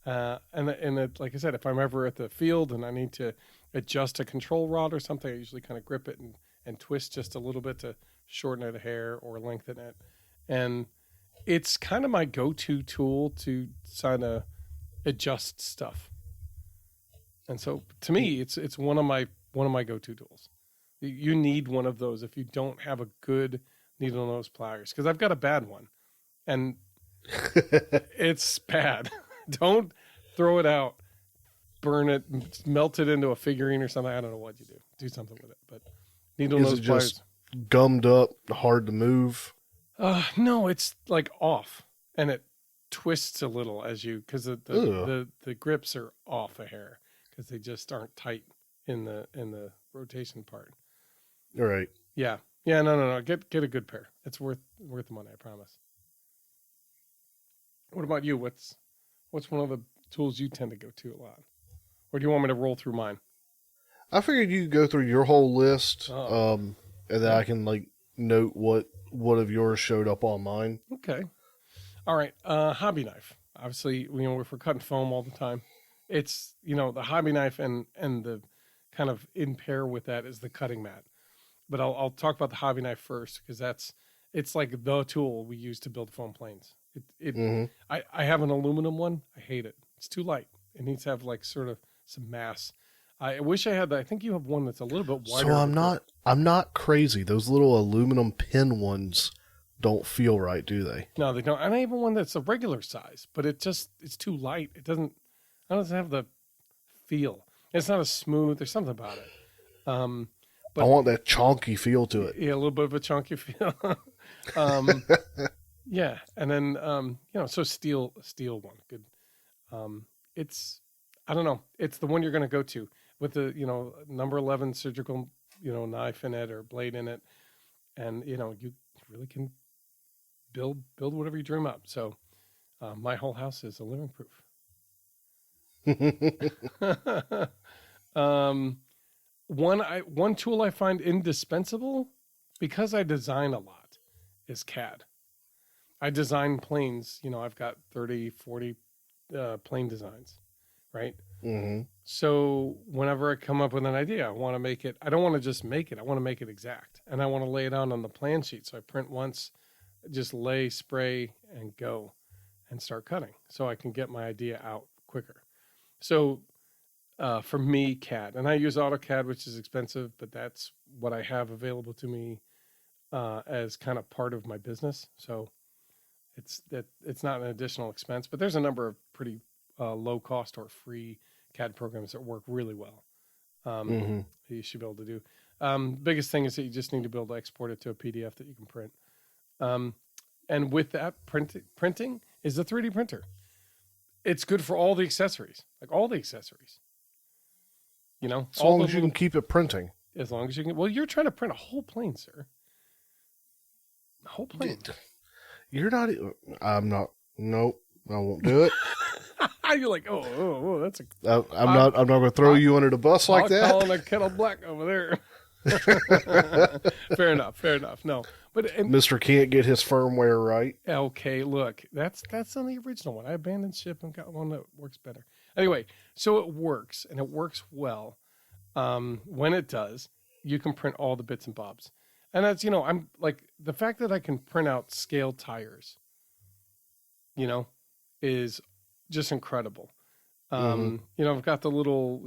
Like I said, if I'm ever at the field and I need to adjust a control rod or something, I usually kind of grip it and twist just a little bit to shorten it a hair or lengthen it. And it's kind of my go-to tool to kind of adjust stuff. And so to me, it's one of my go-to tools. You need one of those if you don't have a good needle nose pliers, because I've got a bad one and it's bad. Don't throw it out, burn it, melt it into a figurine or something. I don't know what you do. Do something with it. But needle nose pliers. Just gummed up, hard to move? No, it's like off, and it twists a little because the grips are off a hair because they just aren't tight in the rotation part. All right. Yeah. No. Get a good pair. It's worth the money, I promise. What about you? What's one of the tools you tend to go to a lot? Or do you want me to roll through mine? I figured you'd go through your whole list, and then I can, like, note what of yours showed up on mine. Okay. All right. Hobby knife. Obviously, if we're cutting foam all the time, it's, the hobby knife and the kind of in pair with that is the cutting mat. But I'll talk about the hobby knife first because it's like the tool we use to build foam planes. I have an aluminum one. I hate it. It's too light. It needs to have like sort of some mass. I wish I had that. I think you have one that's a little bit wider. So I'm not crazy. Those little aluminum pin ones don't feel right, do they? No, they don't. And I have one that's a regular size, but it's too light. It doesn't have the feel. It's not as smooth. There's something about it. But I want that chunky feel to it. Yeah, a little bit of a chunky feel. Yeah, and then so steel one, good. It's, I don't know, it's the one you're going to go to with the number 11 surgical knife in it or blade in it, and you really can build whatever you dream up. So my whole house is a living proof. One tool I find indispensable because I design a lot is CAD. I design planes. I've got 30, 40 plane designs, right? Mm-hmm. So whenever I come up with an idea, I want to make it. I don't want to just make it. I want to make it exact, and I want to lay it out on the plan sheet. So I print once, just lay, spray, and go, and start cutting, so I can get my idea out quicker. So for me, CAD, and I use AutoCAD, which is expensive, but that's what I have available to me as kind of part of my business. So it's not an additional expense, but there's a number of pretty low cost or free CAD programs that work really well. You should be able to do. Biggest thing is that you just need to be able to export it to a PDF that you can print. And with that, printing is the 3D printer. It's good for all the accessories, like all the accessories. You know, as long as you can keep it printing. As long as you can. Well, you're trying to print a whole plane, sir. A whole plane. You're not. I'm not. Nope. I won't do it. You're like, oh, that's a. I'm not going to throw you under the bus like that. Calling a kettle black over there. Fair enough. No, but Mr. can't get his firmware right. Okay, look, that's on the original one. I abandoned ship and got one that works better. Anyway, so it works, and it works well. When it does, you can print all the bits and bobs, and that's I'm like the fact that I can print out scale tires. Is just incredible. I've got the little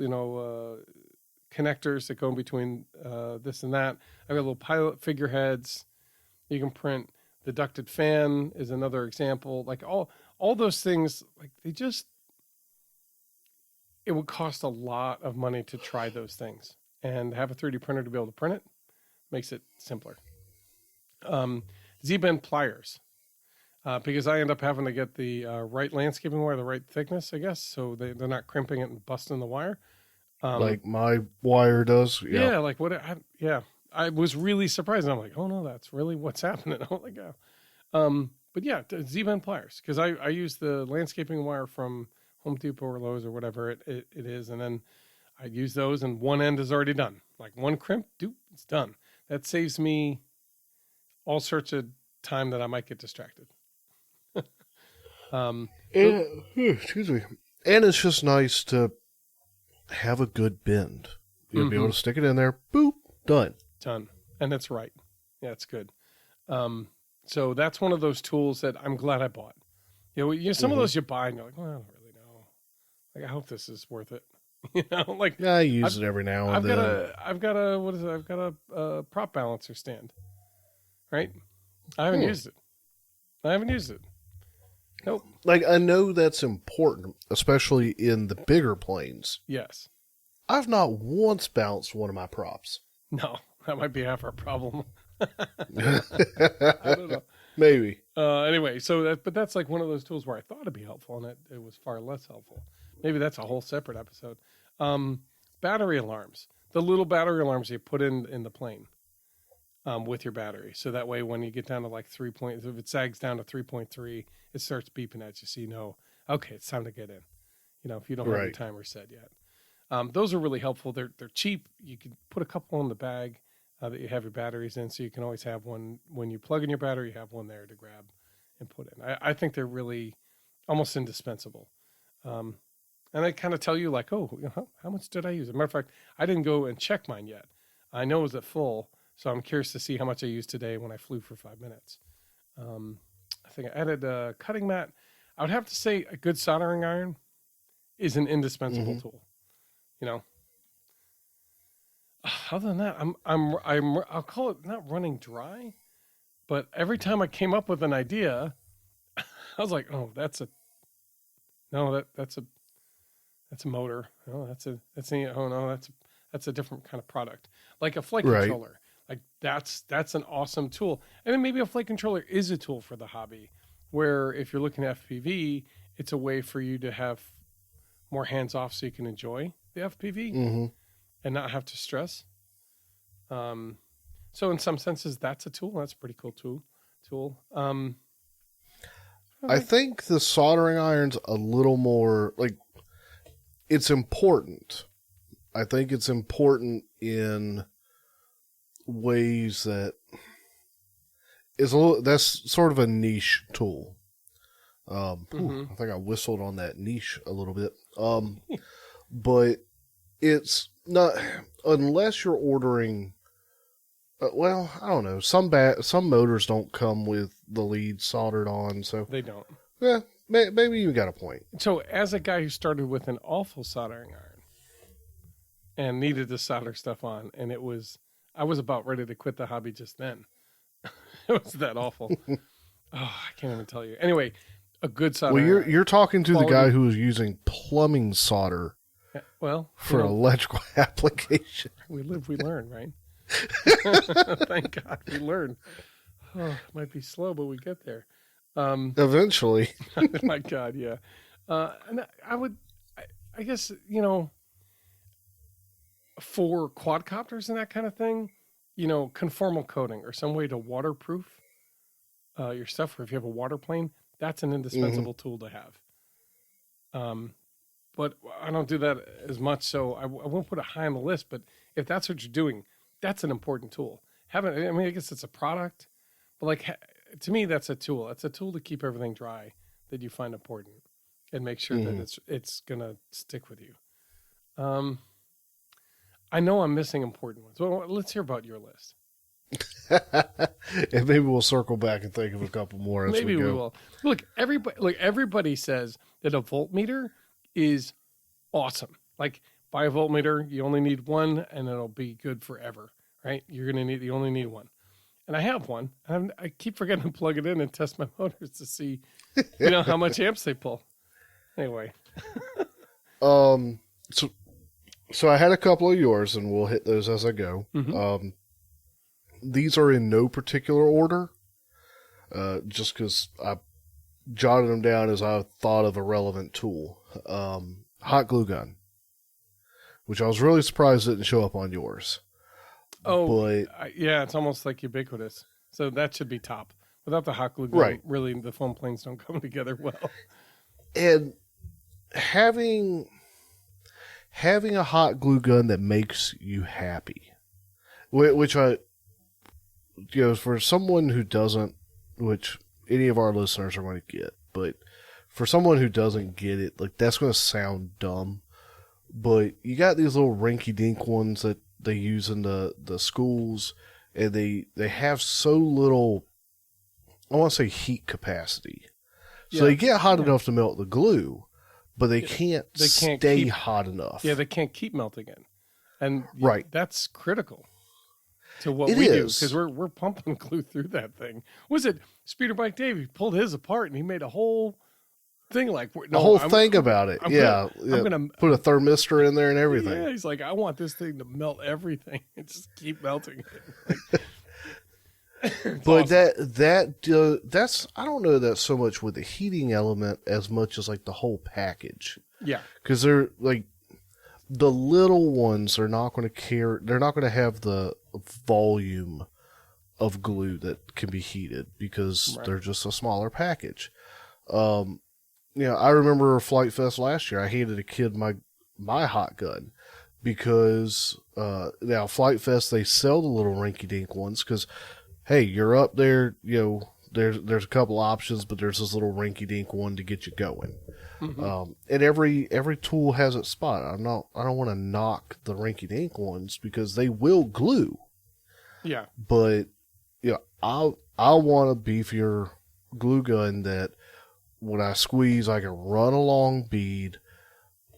connectors that go in between this and that. I've got little pilot figureheads. You can print the ducted fan is another example. Like all those things, like it would cost a lot of money to try those things, and have a 3D printer to be able to print it makes it simpler. Z-bend pliers, because I end up having to get the right landscaping wire, the right thickness, I guess, so they're not crimping it and busting the wire. Like my wire does. Yeah, like what? I was really surprised. And I'm like, oh no, that's really what's happening. Oh my god. But yeah, Z-bend pliers, because I use the landscaping wire from Home Depot or Lowe's or whatever it is, and then I use those, and one end is already done. Like one crimp, it's done. That saves me all sorts of time that I might get distracted. Excuse me. And it's just nice to have a good bend. You'll be able to stick it in there. Boop. Done. And that's right. Yeah, it's good. So that's one of those tools that I'm glad I bought. Some of those you buy and you're like, well, I don't really know. Like, I hope this is worth it. Like yeah, I use it every now and then. I've got a prop balancer stand. Right? I haven't used it. Nope. Like, I know that's important, especially in the bigger planes. Yes. I've not once balanced one of my props. No, that might be half our problem. I don't know. Maybe. Anyway, but that's like one of those tools where I thought it'd be helpful, and it was far less helpful. Maybe that's a whole separate episode. Battery alarms. The little battery alarms you put in the plane with your battery. So that way when you get down to like 3 points, if it sags down to 3.3, it starts beeping at you so you know, okay, it's time to get in. If you don't have your timer set yet. Those are really helpful. They're cheap. You can put a couple in the bag that you have your batteries in, so you can always have one when you plug in your battery, you have one there to grab and put in. I think they're really almost indispensable. And they kind of tell you like, oh, how much did I use? As a matter of fact, I didn't go and check mine yet. I know it was at full, so I'm curious to see how much I used today when I flew for 5 minutes. I think I added a cutting mat. I would have to say a good soldering iron is an indispensable tool. Other than that, I'll call it not running dry, but every time I came up with an idea, I was like, oh, that's a motor. Oh, that's a different kind of product. Like a flight controller. Like that's an awesome tool. And then maybe a flight controller is a tool for the hobby, where if you're looking at FPV, it's a way for you to have more hands off so you can enjoy the FPV and not have to stress. So in some senses, that's a tool. That's a pretty cool tool. I think the soldering iron's a little more like it's important. I think it's important in ways that that's sort of a niche tool. I think I whistled on that niche a little bit. But it's not unless you're ordering. Well, I don't know. Some motors don't come with the lead soldered on, so they don't. Yeah, maybe you got a point. So, as a guy who started with an awful soldering and needed to solder stuff on. And I was about ready to quit the hobby just then. It was that awful. I can't even tell you. Anyway, a good solder. Well, you're talking to the guy who was using plumbing solder. For electrical application. We live, we learn, right? Thank God we learn. Oh, it might be slow, but we get there. Eventually. My God, yeah. And I guess, for quadcopters and that kind of thing, conformal coating or some way to waterproof your stuff, or if you have a water plane, that's an indispensable tool to have. But I don't do that as much, so I won't put it high on the list. But if that's what you're doing, that's an important tool. I guess it's a product, but to me, that's a tool. It's a tool to keep everything dry that you find important and make sure that it's gonna stick with you. I know I'm missing important ones. Well, let's hear about your list. And maybe we'll circle back and think of a couple more as we go. We will. Look, everybody says that a voltmeter is awesome. Like, buy a voltmeter, you only need one, and it'll be good forever, right? You only need one. And I have one. And I keep forgetting to plug it in and test my motors to see, how much amps they pull. Anyway. So I had a couple of yours, and we'll hit those as I go. Mm-hmm. These are in no particular order, just because I jotted them down as I thought of a relevant tool. Hot glue gun, which I was really surprised didn't show up on yours. Oh, but, yeah, it's almost like ubiquitous. So that should be top. Without the hot glue gun, right. Really, the foam planes don't come together well. And having a hot glue gun that makes you happy, which for someone who doesn't, which any of our listeners are going to get, but for someone who doesn't get it, that's going to sound dumb, but you got these little rinky-dink ones that they use in the schools, and they have so little, I want to say, heat capacity. So they get hot enough to melt the glue, but they can't stay hot enough. Yeah, they can't keep melting it. And right. That's critical to what we do, because we're pumping glue through that thing. Was it Speeder Bike Dave? He pulled his apart and he made a whole thing about it. I'm gonna put a thermistor in there and everything. Yeah, he's like, I want this thing to melt everything and just keep melting it. But awesome. That's I don't know that so much with the heating element as much as the whole package. Yeah, because they're the little ones are not going to care. They're not going to have the volume of glue that can be heated because they're just a smaller package. I remember Flight Fest last year. I handed a kid my hot gun because now Flight Fest, they sell the little rinky-dink ones because, hey, you're up there, there's a couple options, but there's this little rinky-dink one to get you going. Mm-hmm. And every tool has its spot. I don't want to knock the rinky-dink ones because they will glue. Yeah. But I want a beefier glue gun that when I squeeze, I can run a long bead.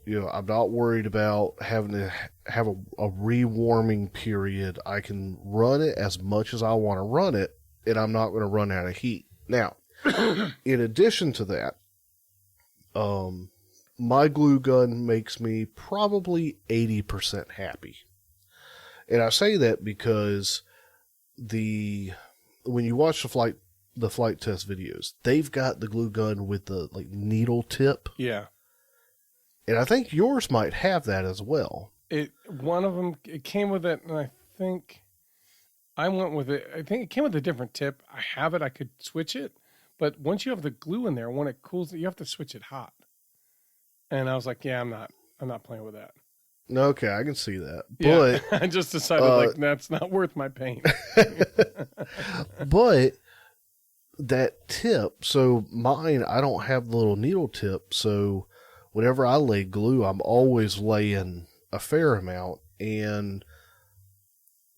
I'm not worried about having to have a rewarming period. I can run it as much as I want to run it, and I'm not going to run out of heat. Now, in addition to that, my glue gun makes me probably 80% happy. And I say that because when you watch the flight test videos, they've got the glue gun with the needle tip. Yeah. And I think yours might have that as well. One of them, it came with it, and I think I went with it. I think it came with a different tip. I have it. I could switch it. But once you have the glue in there, when it cools, you have to switch it hot. And I was like, yeah, I'm not playing with that. Okay, I can see that. Yeah, but I just decided that's not worth my pain. But that tip, so mine, I don't have the little needle tip, so whenever I lay glue, I'm always laying a fair amount, and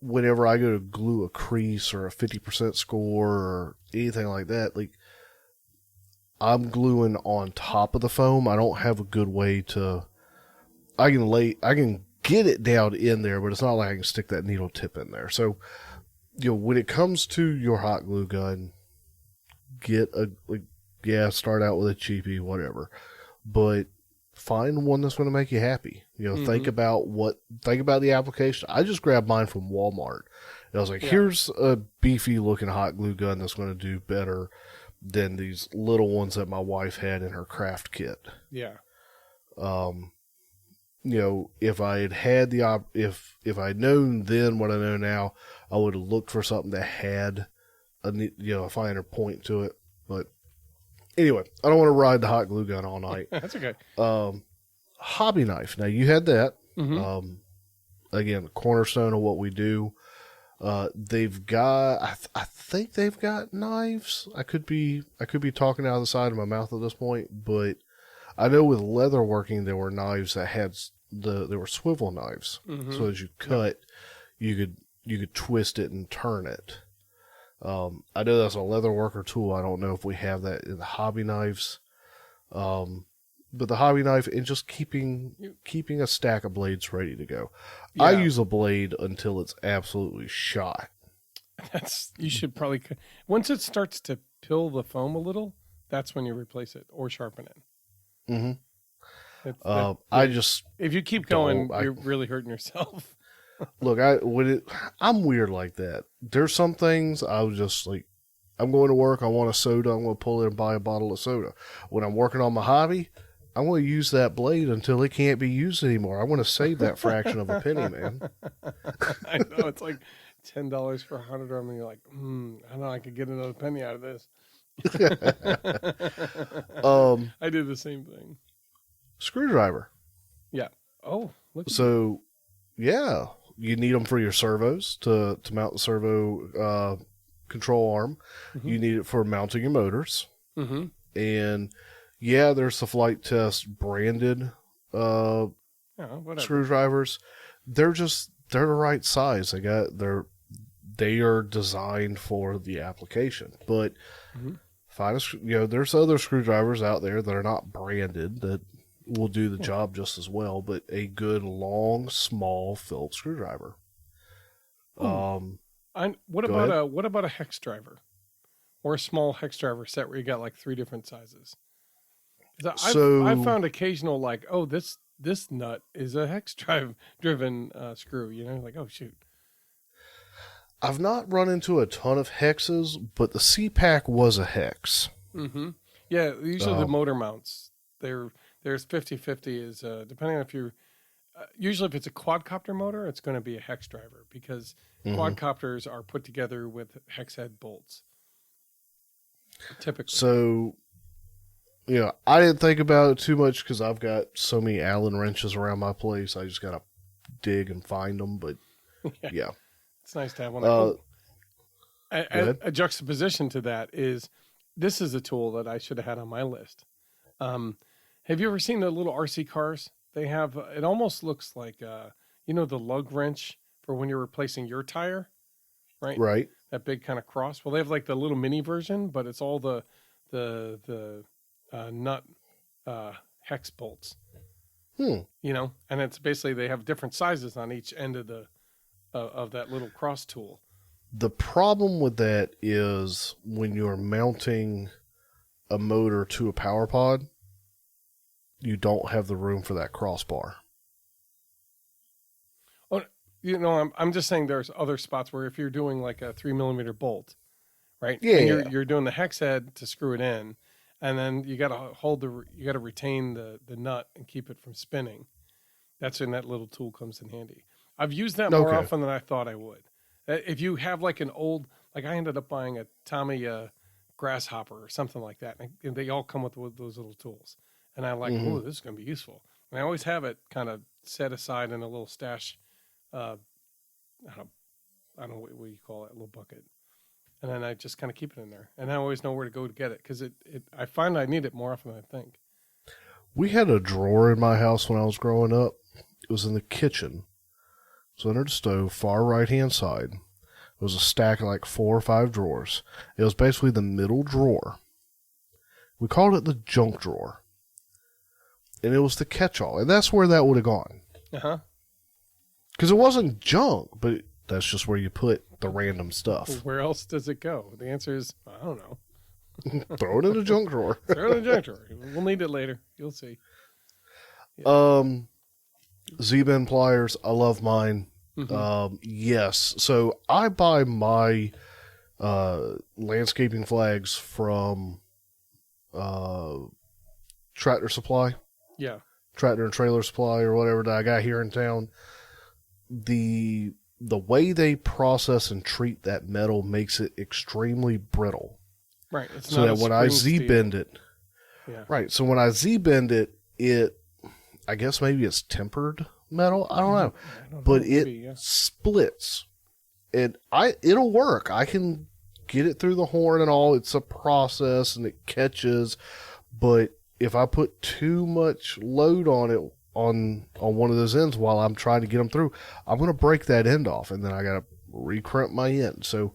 whenever I go to glue a crease or a 50% score or anything like that, I'm gluing on top of the foam. I don't have a good way to, I can get it down in there, but it's not like I can stick that needle tip in there. So, when it comes to your hot glue gun, start out with a cheapie, whatever, but find one that's going to make you happy. Think about the application. I just grabbed mine from Walmart. And I was like, here's a beefy looking hot glue gun that's going to do better than these little ones that my wife had in her craft kit. Yeah. If I had if I'd known then what I know now, I would have looked for something that had a finer point to it. But anyway, I don't want to ride the hot glue gun all night. That's okay. Hobby knife. Now you had that. Mm-hmm. Again, the cornerstone of what we do. They've got. I think they've got knives. I could be talking out of the side of my mouth at this point, but I know with leatherworking there were knives that had there were swivel knives. Mm-hmm. So as you cut, you could twist it and turn it. I know that's a leatherworker tool. I don't know if we have that in the hobby knives. But the hobby knife and just keeping a stack of blades ready to go. Yeah. I use a blade until it's absolutely shot. You should probably, once it starts to pill the foam a little, that's when you replace it or sharpen it. Mm-hmm. If you keep going, you're really hurting yourself. Look, I'm weird like that. There's some things I was just like, I'm going to work. I want a soda. I'm going to pull in and buy a bottle of soda. When I'm working on my hobby, I want to use that blade until it can't be used anymore. I want to save that fraction of a penny, man. I know. It's like $10 for 100 of them, and you're like, I know I could get another penny out of this. I did the same thing. Screwdriver. Yeah. Oh, look. So, yeah, you need them for your servos to mount the servo control arm. Mm-hmm. You need it for mounting your motors. Mm-hmm. And yeah, there's the Flight Test branded screwdrivers. They're the right size. They are designed for the application. But there's other screwdrivers out there that are not branded that will do the job just as well. But a good long, small Phillips screwdriver. What about a hex driver or a small hex driver set where you got like 3 different sizes? I've found occasional this nut is a hex driven screw. Like, oh shoot. I've not run into a ton of hexes, but the C-Pack was a hex. Mm-hmm. Yeah, usually the motor mounts. There's 50/50 is depending on if you're usually if it's a quadcopter motor, it's going to be a hex driver because quadcopters are put together with hex head bolts. Typically. So. I didn't think about it too much because I've got so many Allen wrenches around my place. I just got to dig and find them. But, yeah. It's nice to have one. A juxtaposition to that is this is a tool that I should have had on my list. Have you ever seen the little RC cars? They have, it almost looks like, the lug wrench for when you're replacing your tire, right? Right. That big kind of cross. Well, they have like the little mini version, but it's all the nut hex bolts. And it's basically they have different sizes on each end of the of that little cross tool. The problem with that is when you're mounting a motor to a power pod, you don't have the room for that crossbar. Oh, I'm just saying there's other spots where if you're doing like a 3mm bolt, right? Yeah. And you're doing the hex head to screw it in. And then you got to retain the nut and keep it from spinning. That's when that little tool comes in handy. I've used that more often than I thought I would. If you have like an old, like I ended up buying a Tommy Grasshopper or something like that, and they all come with those little tools. And I'm like, oh, this is going to be useful. And I always have it kind of set aside in a little stash. I don't know what you call it, a little bucket. And then I just kind of keep it in there. And I always know where to go to get it because I find I need it more often than I think. We had a drawer in my house when I was growing up. It was in the kitchen. It was under the stove, far right-hand side. It was a stack of like 4 or 5 drawers. It was basically the middle drawer. We called it the junk drawer. And it was the catch-all. And that's where that would have gone. Uh-huh. Because it wasn't junk, but that's just where you put the random stuff. Well, where else does it go? The answer is, I don't know. Throw it in a junk drawer. Throw it in a junk drawer. We'll need it later. You'll see. Yeah. Z-bend pliers. I love mine. Mm-hmm. Yes. So I buy my landscaping flags from Tractor Supply. Yeah. Tractor and Trailer Supply or whatever that I got here in town. The way they process and treat that metal makes it extremely brittle. Right. It's so not that when I Z-bend it, right. So when I Z-bend it, I guess maybe it's tempered metal. I don't know, but it splits, and it'll work. I can get it through the horn and all. It's a process, and it catches. But if I put too much load on it on one of those ends while I'm trying to get them through, I'm going to break that end off, and then I got to recrimp my end. So,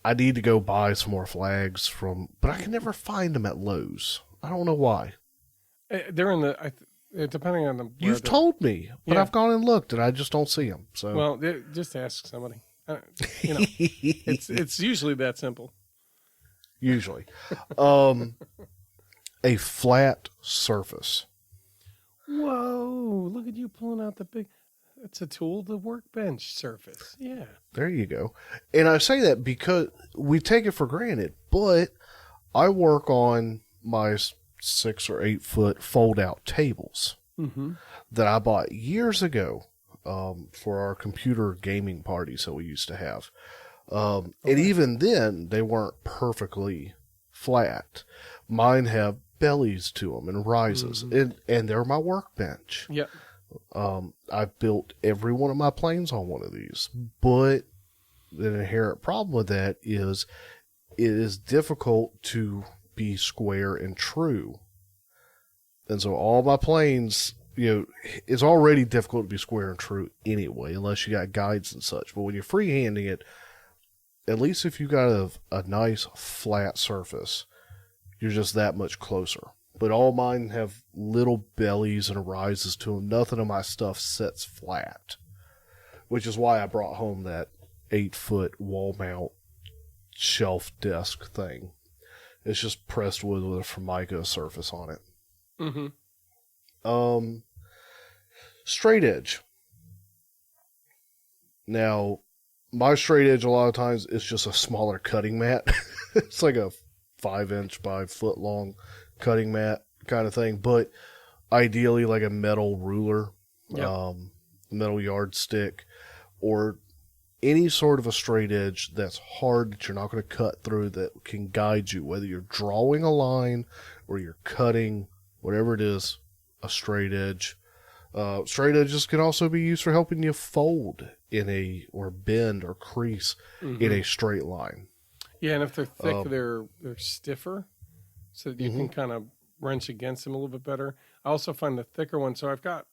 I need to go buy some more flags but I can never find them at Lowe's. I don't know why. They're in depending on the. You've told me, but I've gone and looked, and I just don't see them. So, well, just ask somebody. It's usually that simple. Usually, a flat surface. Whoa! Look at you pulling out the big. It's a tool, the workbench surface. Yeah. There you go. And I say that because we take it for granted, but I work on my 6 or 8 foot fold out tables that I bought years ago for our computer gaming parties that we used to have. And even then, they weren't perfectly flat. Mine have bellies to them and rises, and they're my workbench. Yeah. I've built every one of my planes on one of these, but the inherent problem with that is it is difficult to be square and true. And so all my planes, it's already difficult to be square and true anyway, unless you got guides and such. But when you're freehanding it, at least if you got a nice flat surface, you're just that much closer. But all mine have little bellies and rises to them. Nothing of my stuff sets flat, which is why I brought home that 8 foot wall mount shelf desk thing. It's just pressed wood with a Formica surface on it. Straight edge. Now, my straight edge a lot of times is just a smaller cutting mat. It's like a 5-inch by foot long cutting mat kind of thing, but ideally like a metal ruler, metal yardstick, or any sort of a straight edge that's hard that you're not going to cut through, that can guide you, whether you're drawing a line or you're cutting, whatever it is, a straight edge. Straight edges can also be used for helping you fold or bend or crease in a straight line. Yeah, and if they're thick, they're stiffer, so that you can kind of wrench against them a little bit better. I also find the thicker one. So I've got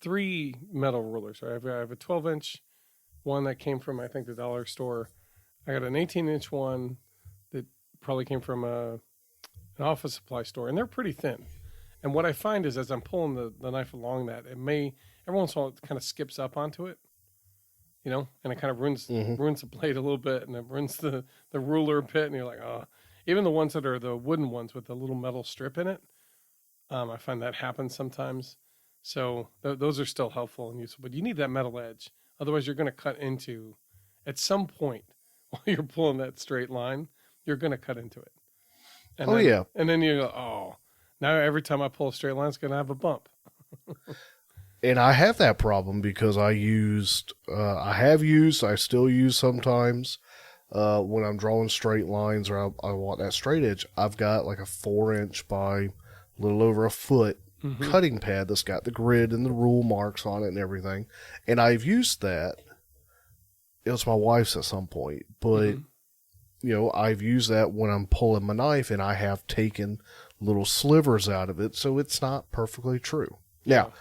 3 metal rulers. Right? I have a 12-inch one that came from, I think, the dollar store. I got an 18-inch one that probably came from an office supply store, and they're pretty thin. And what I find is, as I'm pulling the knife along that, every once in a while it kind of skips up onto it, and it kind of ruins the blade a little bit, and it ruins the ruler a bit, and you're like, oh. Even the ones that are the wooden ones with the little metal strip in it, I find that happens sometimes. So those are still helpful and useful, but you need that metal edge. Otherwise, you're going to cut into, at some point, while you're pulling that straight line, you're going to cut into it. And And then you go, oh, now every time I pull a straight line, it's going to have a bump. And I have that problem because I still use sometimes, when I'm drawing straight lines or I want that straight edge, I've got like a 4-inch by a little over a foot cutting pad that's got the grid and the rule marks on it and everything. And I've used that. It was my wife's at some point, but I've used that when I'm pulling my knife, and I have taken little slivers out of it, so it's not perfectly true. Now,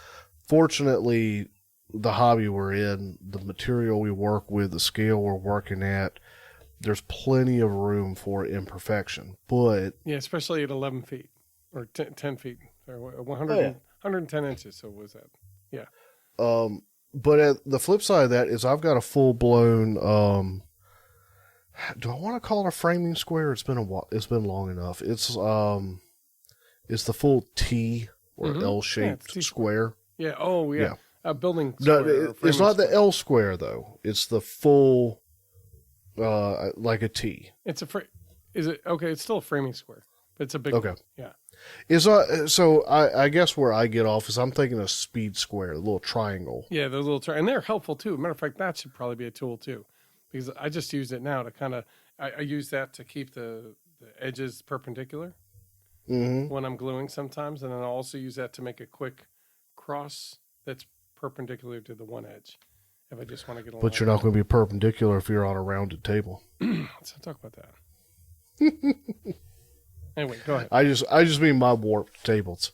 fortunately, the hobby we're in, the material we work with, the scale we're working at, there's plenty of room for imperfection. But especially at 11 feet or 10 feet or 110 inches. So what was that? Yeah. But the flip side of that is I've got a full blown. Do I want to call it a framing square? It's been a while. It's been long enough. It's the full T or L shaped square. Yeah. Oh yeah. A building square. No, it's not the L square though. It's the full, like a T. It's Is it okay? It's still a framing square, but it's a big. Okay. One. Yeah. It's not. So I guess where I get off is I'm thinking a speed square, a little triangle. Yeah, those little and they're helpful too. Matter of fact, that should probably be a tool too, because I just use it now to kind of. I use that to keep the edges perpendicular when I'm gluing sometimes, and then I also use that to make a quick cross that's perpendicular to the one edge. If I just want to get along. But you're not going to be perpendicular if you're on a rounded table. Let's not talk about that. Anyway, go ahead. I just mean my warped tables.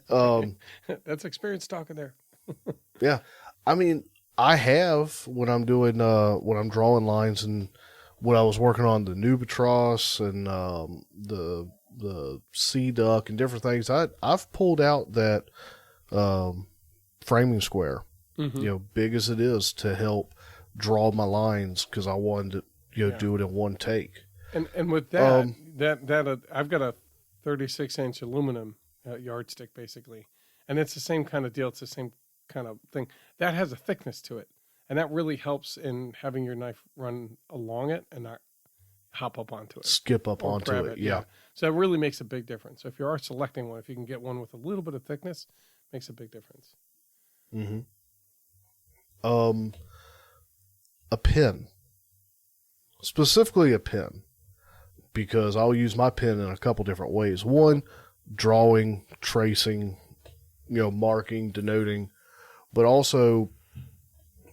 That's experience talking there. Yeah. I mean, I have when I'm doing when I'm drawing lines, and when I was working on the Noob and the sea duck and different things, I've pulled out that framing square, big as it is, to help draw my lines, because I wanted to do it in one take. And with that, I've got a 36-inch aluminum yardstick basically, and it's the same kind of deal. It's the same kind of thing. That has a thickness to it, and that really helps in having your knife run along it and not hop up onto it, skip up onto it. Yeah. So it really makes a big difference. So if you are selecting one, if you can get one with a little bit of thickness, makes a big difference. A pen, specifically a pen. Because I'll use my pen in a couple different ways. One, drawing, tracing, marking, denoting. But also,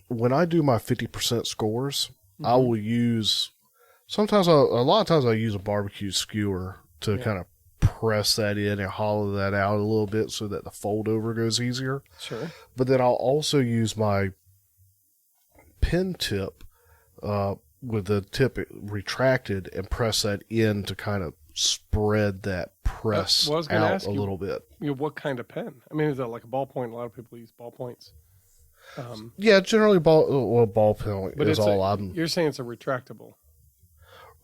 when I do my 50% scores, I will use, a lot of times I'll use a barbecue skewer to kind of press that in and hollow that out a little bit so that the fold over goes easier. Sure. But then I'll also use my pen tip, with the tip retracted, and press that in to kind of spread that press out a little bit. What kind of pen? I mean, is that like a ballpoint? A lot of people use ballpoints. Yeah, generally ball pen is all I'm. You're saying it's a retractable,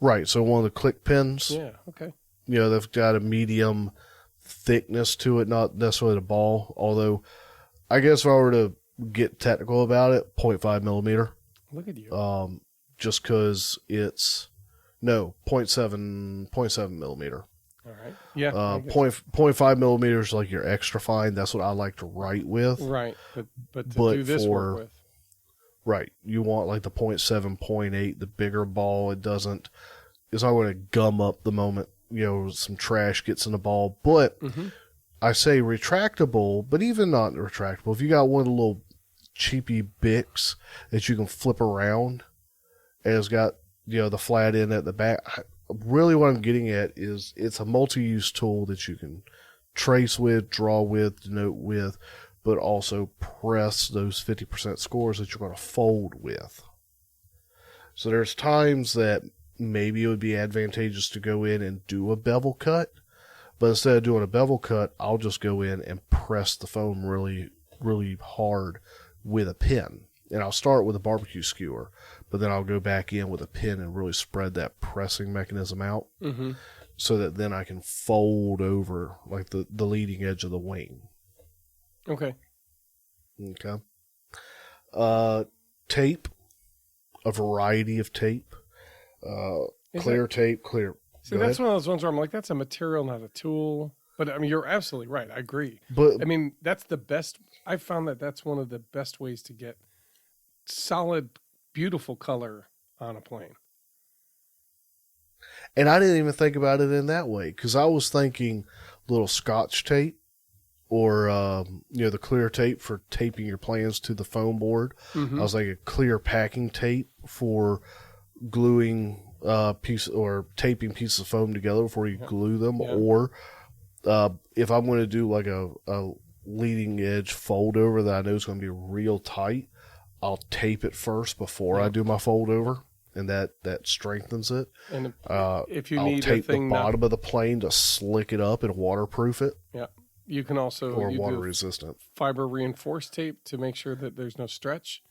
right? So one of the click pens. Yeah. Okay. They've got a medium thickness to it, not necessarily the ball. Although, I guess if I were to get technical about it, 0.5 millimeter. Look at you. Just because it's 0.7 millimeter. All right. Yeah. 0.5 millimeters, like your extra fine. That's what I like to write with. Right. But do this work with. Right. You want like the 0.7, 0.8, the bigger ball. It's not going to gum up the moment, some trash gets in the ball. But I say retractable, but even not retractable. If you got one of the little cheapy Bics that you can flip around, and it's got, the flat end at the back. Really what I'm getting at is it's a multi-use tool that you can trace with, draw with, denote with, but also press those 50% scores that you're going to fold with. So there's times that maybe it would be advantageous to go in and do a bevel cut, but instead of doing a bevel cut, I'll just go in and press the foam really, really hard with a pen. And I'll start with a barbecue skewer, but then I'll go back in with a pen and really spread that pressing mechanism out, so that then I can fold over like the leading edge of the wing. Okay. Tape, a variety of tape, clear tape, clear. See, that's one of those ones where I'm like, that's a material, not a tool. But I mean, you're absolutely right. I agree. But I mean, that's the best. I found that's one of the best ways to get solid, beautiful color on a plane. And I didn't even think about it in that way, because I was thinking little Scotch tape, or the clear tape for taping your plans to the foam board. I was like a clear packing tape for gluing taping pieces of foam together before you glue them, or if I'm going to do like a leading edge fold over that I know is going to be real tight, I'll tape it first before I do my fold over, and that strengthens it. And if you I'll need tape a thing the bottom of the plane to slick it up and waterproof it. Yeah. You can also or water resistant. Fiber reinforced tape to make sure that there's no stretch.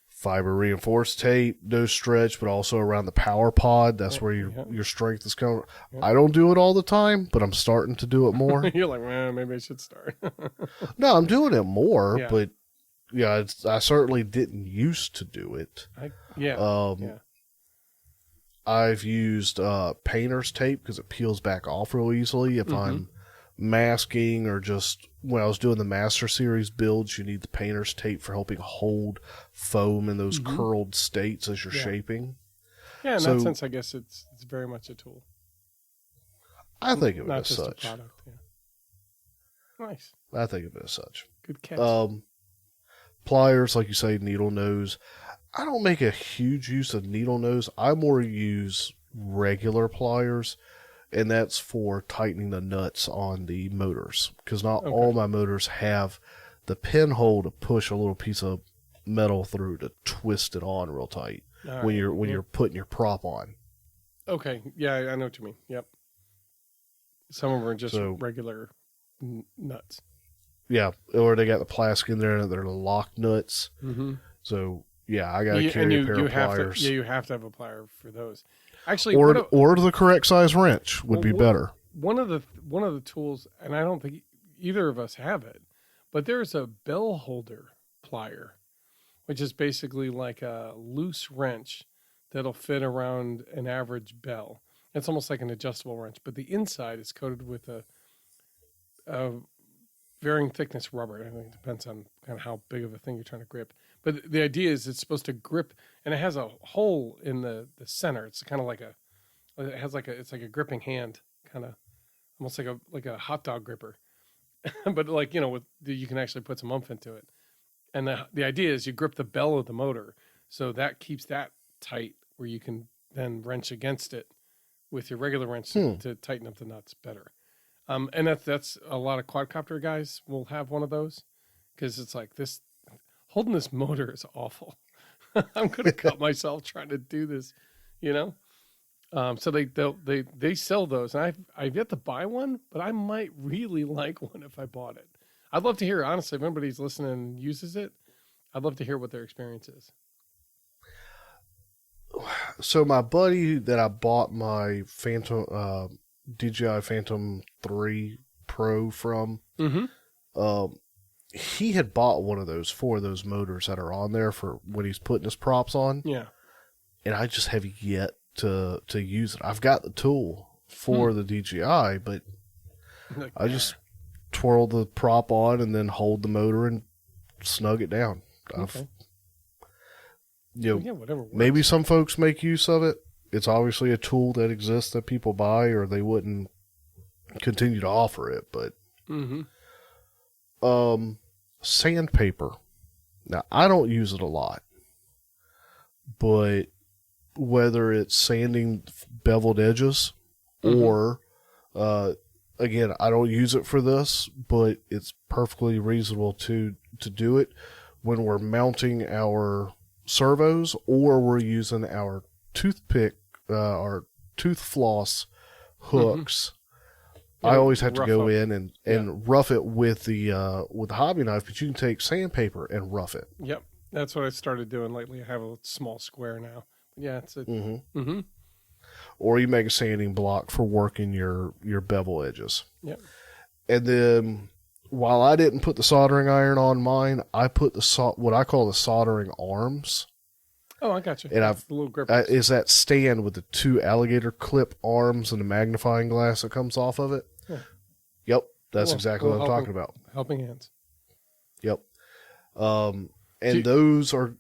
Fiber reinforced tape, no stretch, but also around the power pod. That's where your strength is coming. Yep. I don't do it all the time, but I'm starting to do it more. You're like, well, maybe I should start. No, I'm doing it more, but yeah, I certainly didn't used to do it. I've used painter's tape because it peels back off real easily. If I'm masking or just when I was doing the Master Series builds, you need the painter's tape for helping hold foam in those curled states as you're shaping. Yeah, in that sense, I guess it's very much a tool. I think of it as just such. A product, Nice. I think of it as such. Good catch. Pliers, like you say, needle nose. I don't make a huge use of needle nose. I more use regular pliers, and that's for tightening the nuts on the motors, because not all my motors have the pinhole to push a little piece of metal through to twist it on real tight when you're putting your prop on. Okay, yeah, I know what you mean. Yep. Some of them are just regular nuts. Yeah, or they got the plastic in there and they're lock nuts. Mm-hmm. So yeah, I got to carry a pair of pliers. You have to have a plier for those. Actually, or the correct size wrench would be better. One of the tools, and I don't think either of us have it, but there's a bell holder plier, which is basically like a loose wrench that'll fit around an average bell. It's almost like an adjustable wrench, but the inside is coated with a varying thickness rubber. I think it depends on kind of how big of a thing you're trying to grip. But the idea is it's supposed to grip, and it has a hole in the center. It's kind of like it's like a gripping hand, kind of almost like a hot dog gripper. But like, you can actually put some oomph into it. And the idea is you grip the bell of the motor, so that keeps that tight where you can then wrench against it with your regular wrench to tighten up the nuts better. And that's a lot of quadcopter guys will have one of those, because it's like this. Holding this motor is awful. I'm going to cut myself trying to do this, So they sell those, and I've yet to buy one, but I might really like one if I bought it. I'd love to hear, honestly, if anybody's listening and uses it, I'd love to hear what their experience is. So my buddy that I bought my Phantom DJI Phantom 3 Pro from, he had bought one of those for those motors that are on there for when he's putting his props on. Yeah. And I just have yet to use it. I've got the tool for the DJI, but I just twirl the prop on and then hold the motor and snug it down. Okay. Whatever works. Maybe some folks make use of it. It's obviously a tool that exists that people buy, or they wouldn't continue to offer it, but sandpaper. Now, I don't use it a lot, but whether it's sanding beveled edges or, again, I don't use it for this, but it's perfectly reasonable to do it when we're mounting our servos or we're using our toothpick, our tooth floss hooks. I always have to go in and rough it with the hobby knife, but you can take sandpaper and rough it. Yep, that's what I started doing lately. I have a small square now. Yeah, it's a. Or you make a sanding block for working your bevel edges. Yep. And then, while I didn't put the soldering iron on mine, I put what I call the soldering arms. Oh, I got you. And I've the little grip is that stand with the two alligator clip arms and the magnifying glass that comes off of it. Yeah. Yep, that's exactly what I'm talking about. Helping hands. Yep. And those are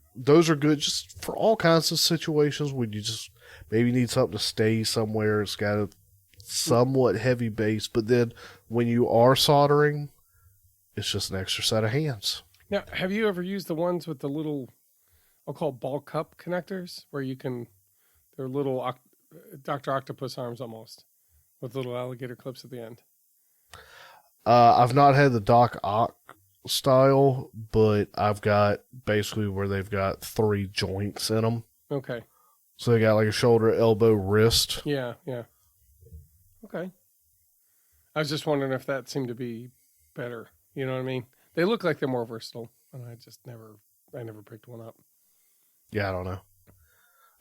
good just for all kinds of situations when you just maybe need something to stay somewhere. It's got a somewhat heavy base, but then when you are soldering, it's just an extra set of hands. Now, have you ever used the ones with the little, I'll call ball cup connectors, where they're little Dr. Octopus arms almost, with little alligator clips at the end? I've not had the Doc Ock style, but I've got basically where they've got 3 joints in them. Okay. So they got like a shoulder, elbow, wrist. Yeah. Okay. I was just wondering if that seemed to be better. You know what I mean? They look like they're more versatile, and I never picked one up. Yeah, I don't know.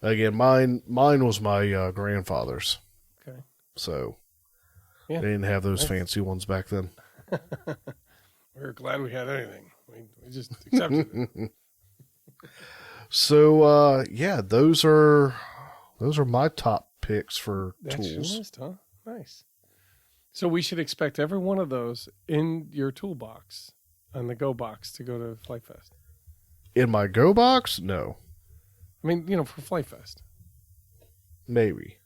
Again, mine was my grandfather's. Okay. So yeah, they didn't have those fancy ones back then. We were glad we had anything. We just accepted it. So yeah, those are my top picks for That's tools. your list, huh? Nice. So we should expect every one of those in your toolbox on the Go box to go to Flight Fest. In my Go box? No. I mean, for Flight Fest. Maybe.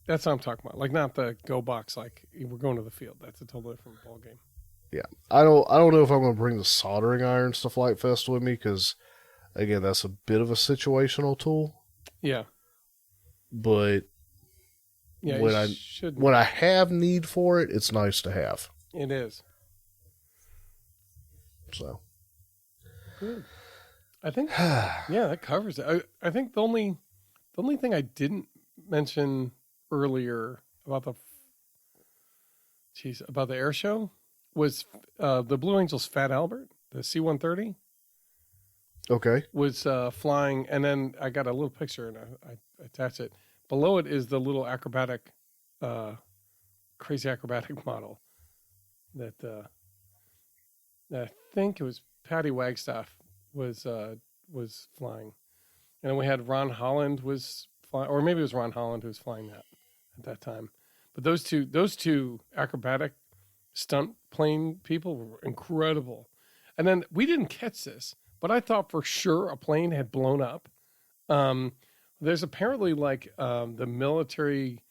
That's what I'm talking about. Like not the Go box, like we're going to the field. That's a totally different ball game. Yeah. I don't know if I'm going to bring the soldering irons to Flight Fest with me because, again, that's a bit of a situational tool. Yeah. But yeah, when I have need for it, it's nice to have. It is. So. Good. I think, yeah, that covers it. I think the only thing I didn't mention earlier about the air show was the Blue Angels Fat Albert, the C-130. Okay. Was flying, and then I got a little picture and I attached it. Below it is the little crazy acrobatic model that I think it was Patty Wagstaff was flying, and then we had Ron Holland was flying, or maybe it was Ron Holland who was flying that at that time. But those two acrobatic stunt plane people were incredible. And then we didn't catch this, but I thought for sure a plane had blown up. There's apparently like the military,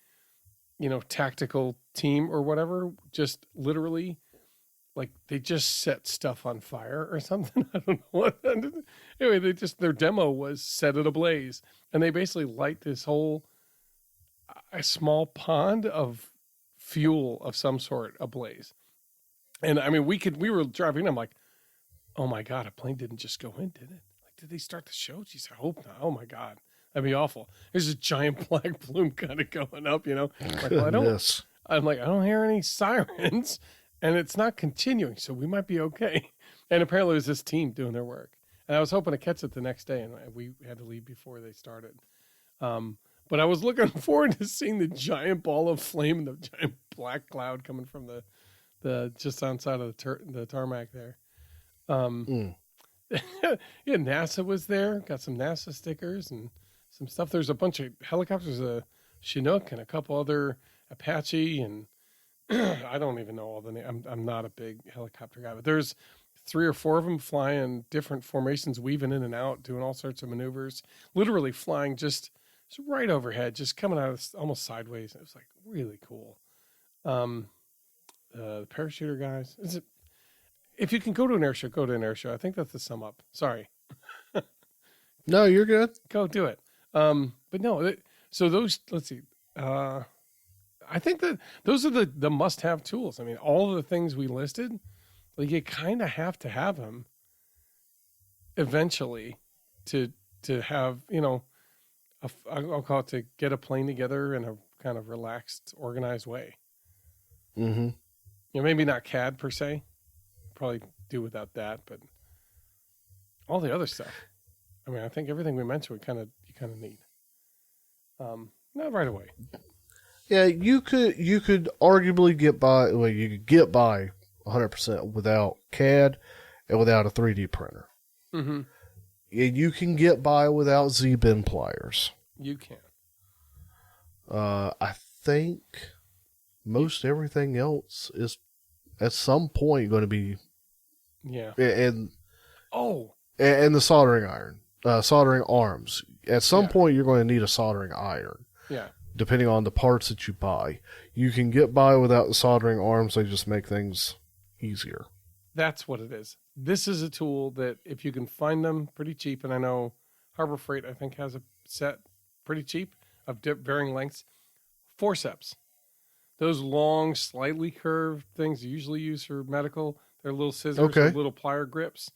tactical team or whatever, just literally like they just set stuff on fire or something. I don't know what. Anyway, their demo was set it ablaze, and they basically light this whole a small pond of fuel of some sort ablaze. And I mean, we were driving. I'm like, oh my God, a plane didn't just go in, did it? Like, did they start the show? Geez, I hope not. Oh my God, that'd be awful. There's a giant black plume kind of going up, Like, well, I'm like, I don't hear any sirens, and it's not continuing, so we might be okay. And apparently, it was this team doing their work. And I was hoping to catch it the next day, and we had to leave before they started. But I was looking forward to seeing the giant ball of flame and the giant black cloud coming from the just outside of the tarmac there. Yeah, NASA was there. Got some NASA stickers and some stuff. There's a bunch of helicopters, a Chinook and a couple other Apache, and I don't even know all the names. I'm not a big helicopter guy, but there's 3 or 4 of them flying different formations, weaving in and out, doing all sorts of maneuvers, literally flying just right overhead, just coming out of almost sideways. It was like really cool. The parachuter guys. If you can go to an air show, go to an air show. I think that's the sum up. Sorry. No, you're good. Go do it. But no, so those, let's see. I think that those are the must-have tools. I mean, all of the things we listed, like you kind of have to have them eventually to have, I'll call it to get a plane together in a kind of relaxed, organized way. Mm-hmm. Maybe not CAD per se. Probably do without that, but all the other stuff. I mean, I think everything we mentioned, you kind of need. Not right away. Yeah, you could arguably get by. Well, you could get by 100% without CAD and without a 3D printer. Mm-hmm. And you can get by without Z-bend pliers. You can. I think most everything else is at some point going to be. Yeah. And the soldering arms. At some point, you're going to need a soldering iron. Yeah. Depending on the parts that you buy. You can get by without the soldering arms. They just make things easier. That's what it is. This is a tool that if you can find them pretty cheap, and I know Harbor Freight, I think, has a set pretty cheap of varying lengths. Forceps. Those long, slightly curved things usually used for medical. They're little scissors with little plier grips.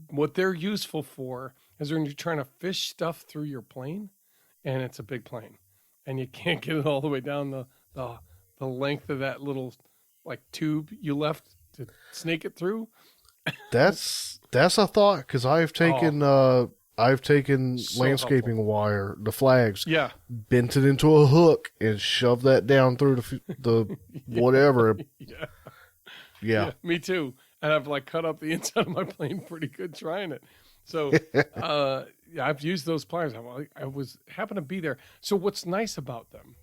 What they're useful for is when you're trying to fish stuff through your plane, and it's a big plane, and you can't get it all the way down the length of that little like tube you left to snake it through. That's a thought, because I've taken landscaping wire, the flags, bent it into a hook and shoved that down through the whatever. Yeah, me too. And I've like cut up the inside of my plane pretty good trying it. So I've used those pliers. I happened to be there. So what's nice about them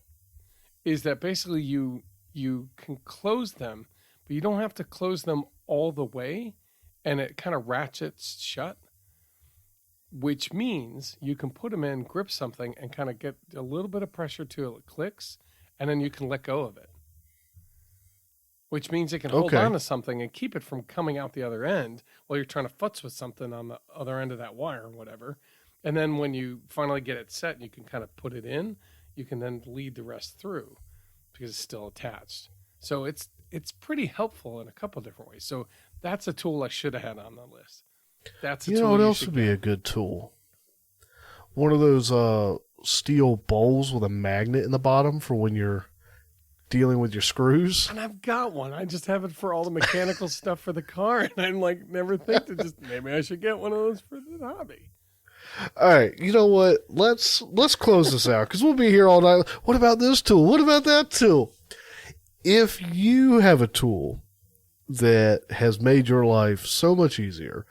is that basically you can close them, but you don't have to close them all the way, and it kind of ratchets shut, which means you can put them in, grip something, and kind of get a little bit of pressure till it clicks, and then you can let go of it. Which means it can hold on to something and keep it from coming out the other end while you're trying to futz with something on the other end of that wire or whatever. And then when you finally get it set and you can kind of put it in, you can then lead the rest through because it's still attached. So it's pretty helpful in a couple of different ways. So that's a tool I should have had on the list. That's a tool. What else would be a good tool? One of those steel bowls with a magnet in the bottom for when you're dealing with your screws. And I've got one. I just have it for all the mechanical stuff for the car, and I'm like, never think to just maybe I should get one of those for the hobby. All right, you know what? Let's close this out because we'll be here all night. What about this tool? What about that tool? If you have a tool that has made your life so much easier,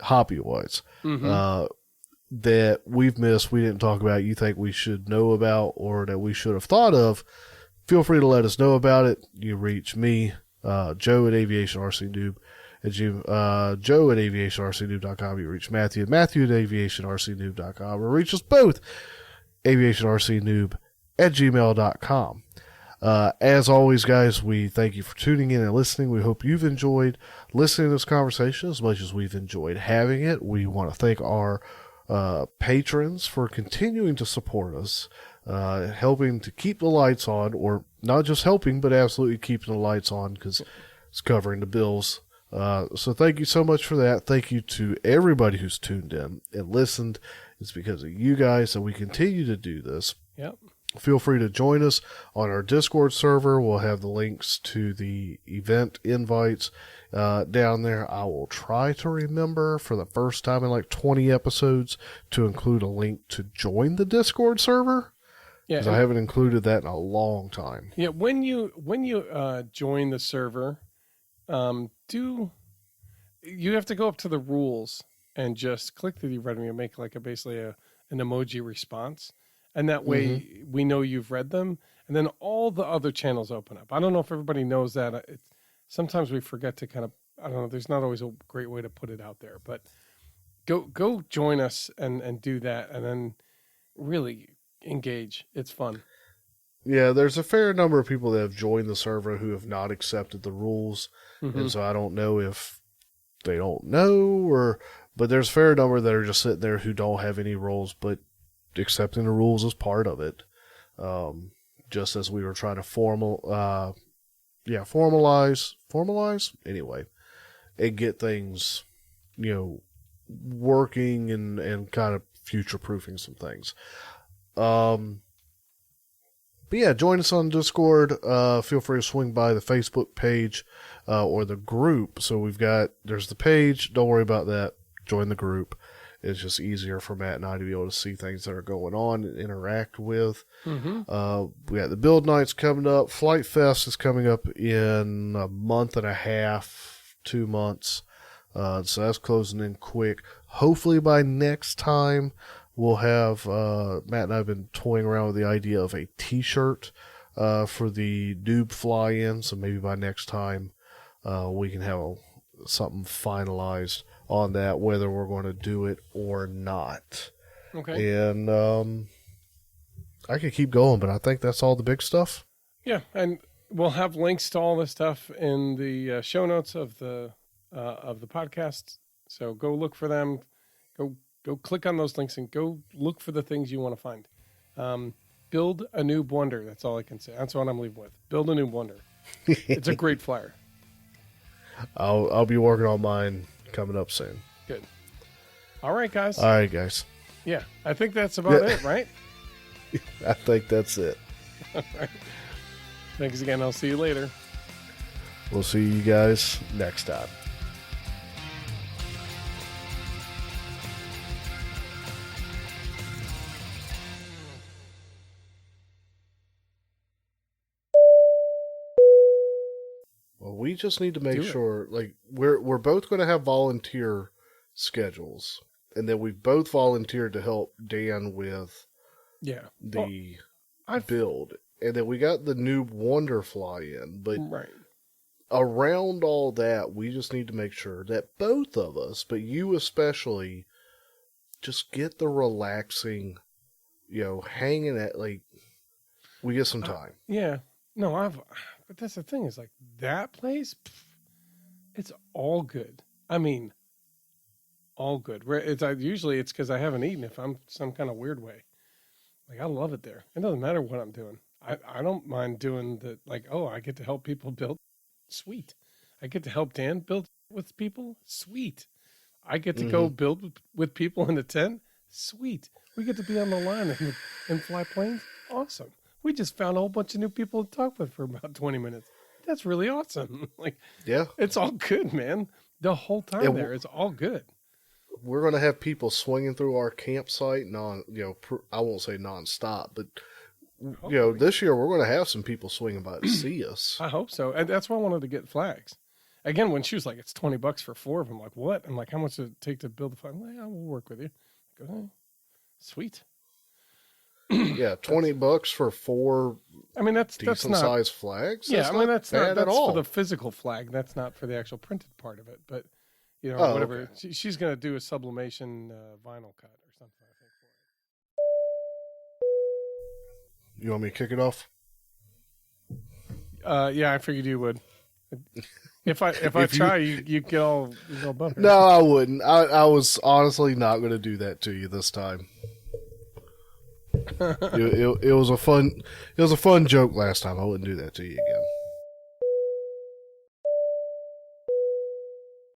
hobby-wise, that we've missed, we didn't talk about, you think we should know about, or that we should have thought of, feel free to let us know about it. You reach me, Joe at AviationRCNoob, Joe at AviationRCNoob.com. You reach Matthew at AviationRCNoob.com, or reach us both, AviationRCNoob at gmail.com. As always, guys, we thank you for tuning in and listening. We hope you've enjoyed listening to this conversation as much as we've enjoyed having it. We want to thank our patrons for continuing to support us, helping to keep the lights on, or not just helping, but absolutely keeping the lights on because it's covering the bills. So thank you so much for that. Thank you to everybody who's tuned in and listened. It's because of you guys that we continue to do this. Yep. Feel free to join us on our Discord server. We'll have the links to the event invites down there. I will try to remember for the first time in like 20 episodes to include a link to join the Discord server. Yeah, because I haven't included that in a long time. Yeah, when you join the server, you have to go up to the rules and just click the read and make like basically an emoji response. And that way we know you've read them. And then all the other channels open up. I don't know if everybody knows that. Sometimes we forget to kind of, I don't know, there's not always a great way to put it out there. But go join us and do that. And then really engage. It's fun. Yeah, there's a fair number of people that have joined the server who have not accepted the rules. And so I don't know if they don't know but there's a fair number that are just sitting there who don't have any rules, but accepting the rules is part of it. Just as we were trying to formalize anyway, and get things, working and kind of future-proofing some things. But yeah, join us on Discord. Feel free to swing by the Facebook page, or the group. So there's the page. Don't worry about that. Join the group. It's just easier for Matt and I to be able to see things that are going on and interact with. We got the build nights coming up. Flight Fest is coming up in a month and a half, 2 months. So that's closing in quick. Hopefully by next time we'll have, Matt and I have been toying around with the idea of a t-shirt for the Noob fly-in. So maybe by next time we can have something finalized on that, whether we're going to do it or not. Okay. And I could keep going, but I think that's all the big stuff. Yeah, and we'll have links to all this stuff in the show notes of the podcast. So go look for them. Go click on those links and go look for the things you want to find. Build a Noob Wonder. That's all I can say. That's what I'm leaving with. Build a Noob Wonder. It's a great flyer. I'll be working on mine coming up soon. Good. All right, guys. Yeah, I think that's about it, right? I think that's it. All right. Thanks again. I'll see you later. We'll see you guys next time. Well, we just need to make sure, like, we're both going to have volunteer schedules, and then we've both volunteered to help Dan with the build, and then we got the Noob Wonder fly in, but around all that, we just need to make sure that both of us, but you especially, just get the relaxing, hanging at, like, we get some time. But that's the thing is, like, that place, it's all good. I mean, all good. Usually it's because I haven't eaten if I'm some kind of weird way. Like, I love it there. It doesn't matter what I'm doing. I don't mind doing I get to help people build. Sweet. I get to help Dan build with people. Sweet. I get to go build with people in the tent. Sweet. We get to be on the line and fly planes. Awesome. We just found a whole bunch of new people to talk with for about 20 minutes. That's really awesome. It's all good, man. The whole time it's all good. We're going to have people swinging through our campsite, I won't say nonstop, but this year we're going to have some people swinging by to see us. I hope so. And that's why I wanted to get flags. Again, when she was like, it's $20 for 4 of them, I'm like, what? I'm like, how much does it take to build the flag? I'm like, yeah, we'll work with you. I go, hey, sweet. Yeah, $20 for 4. I mean, that's decent not sized flags. That's not that's all. for the physical flag. That's not for the actual printed part of it. But whatever. Okay. She's going to do a sublimation vinyl cut or something. I think for it. You want me to kick it off? Yeah, I figured you would. If I try, you get all butthurt. No, I wouldn't. I was honestly not going to do that to you this time. It was a fun joke last time. I wouldn't do that to you again.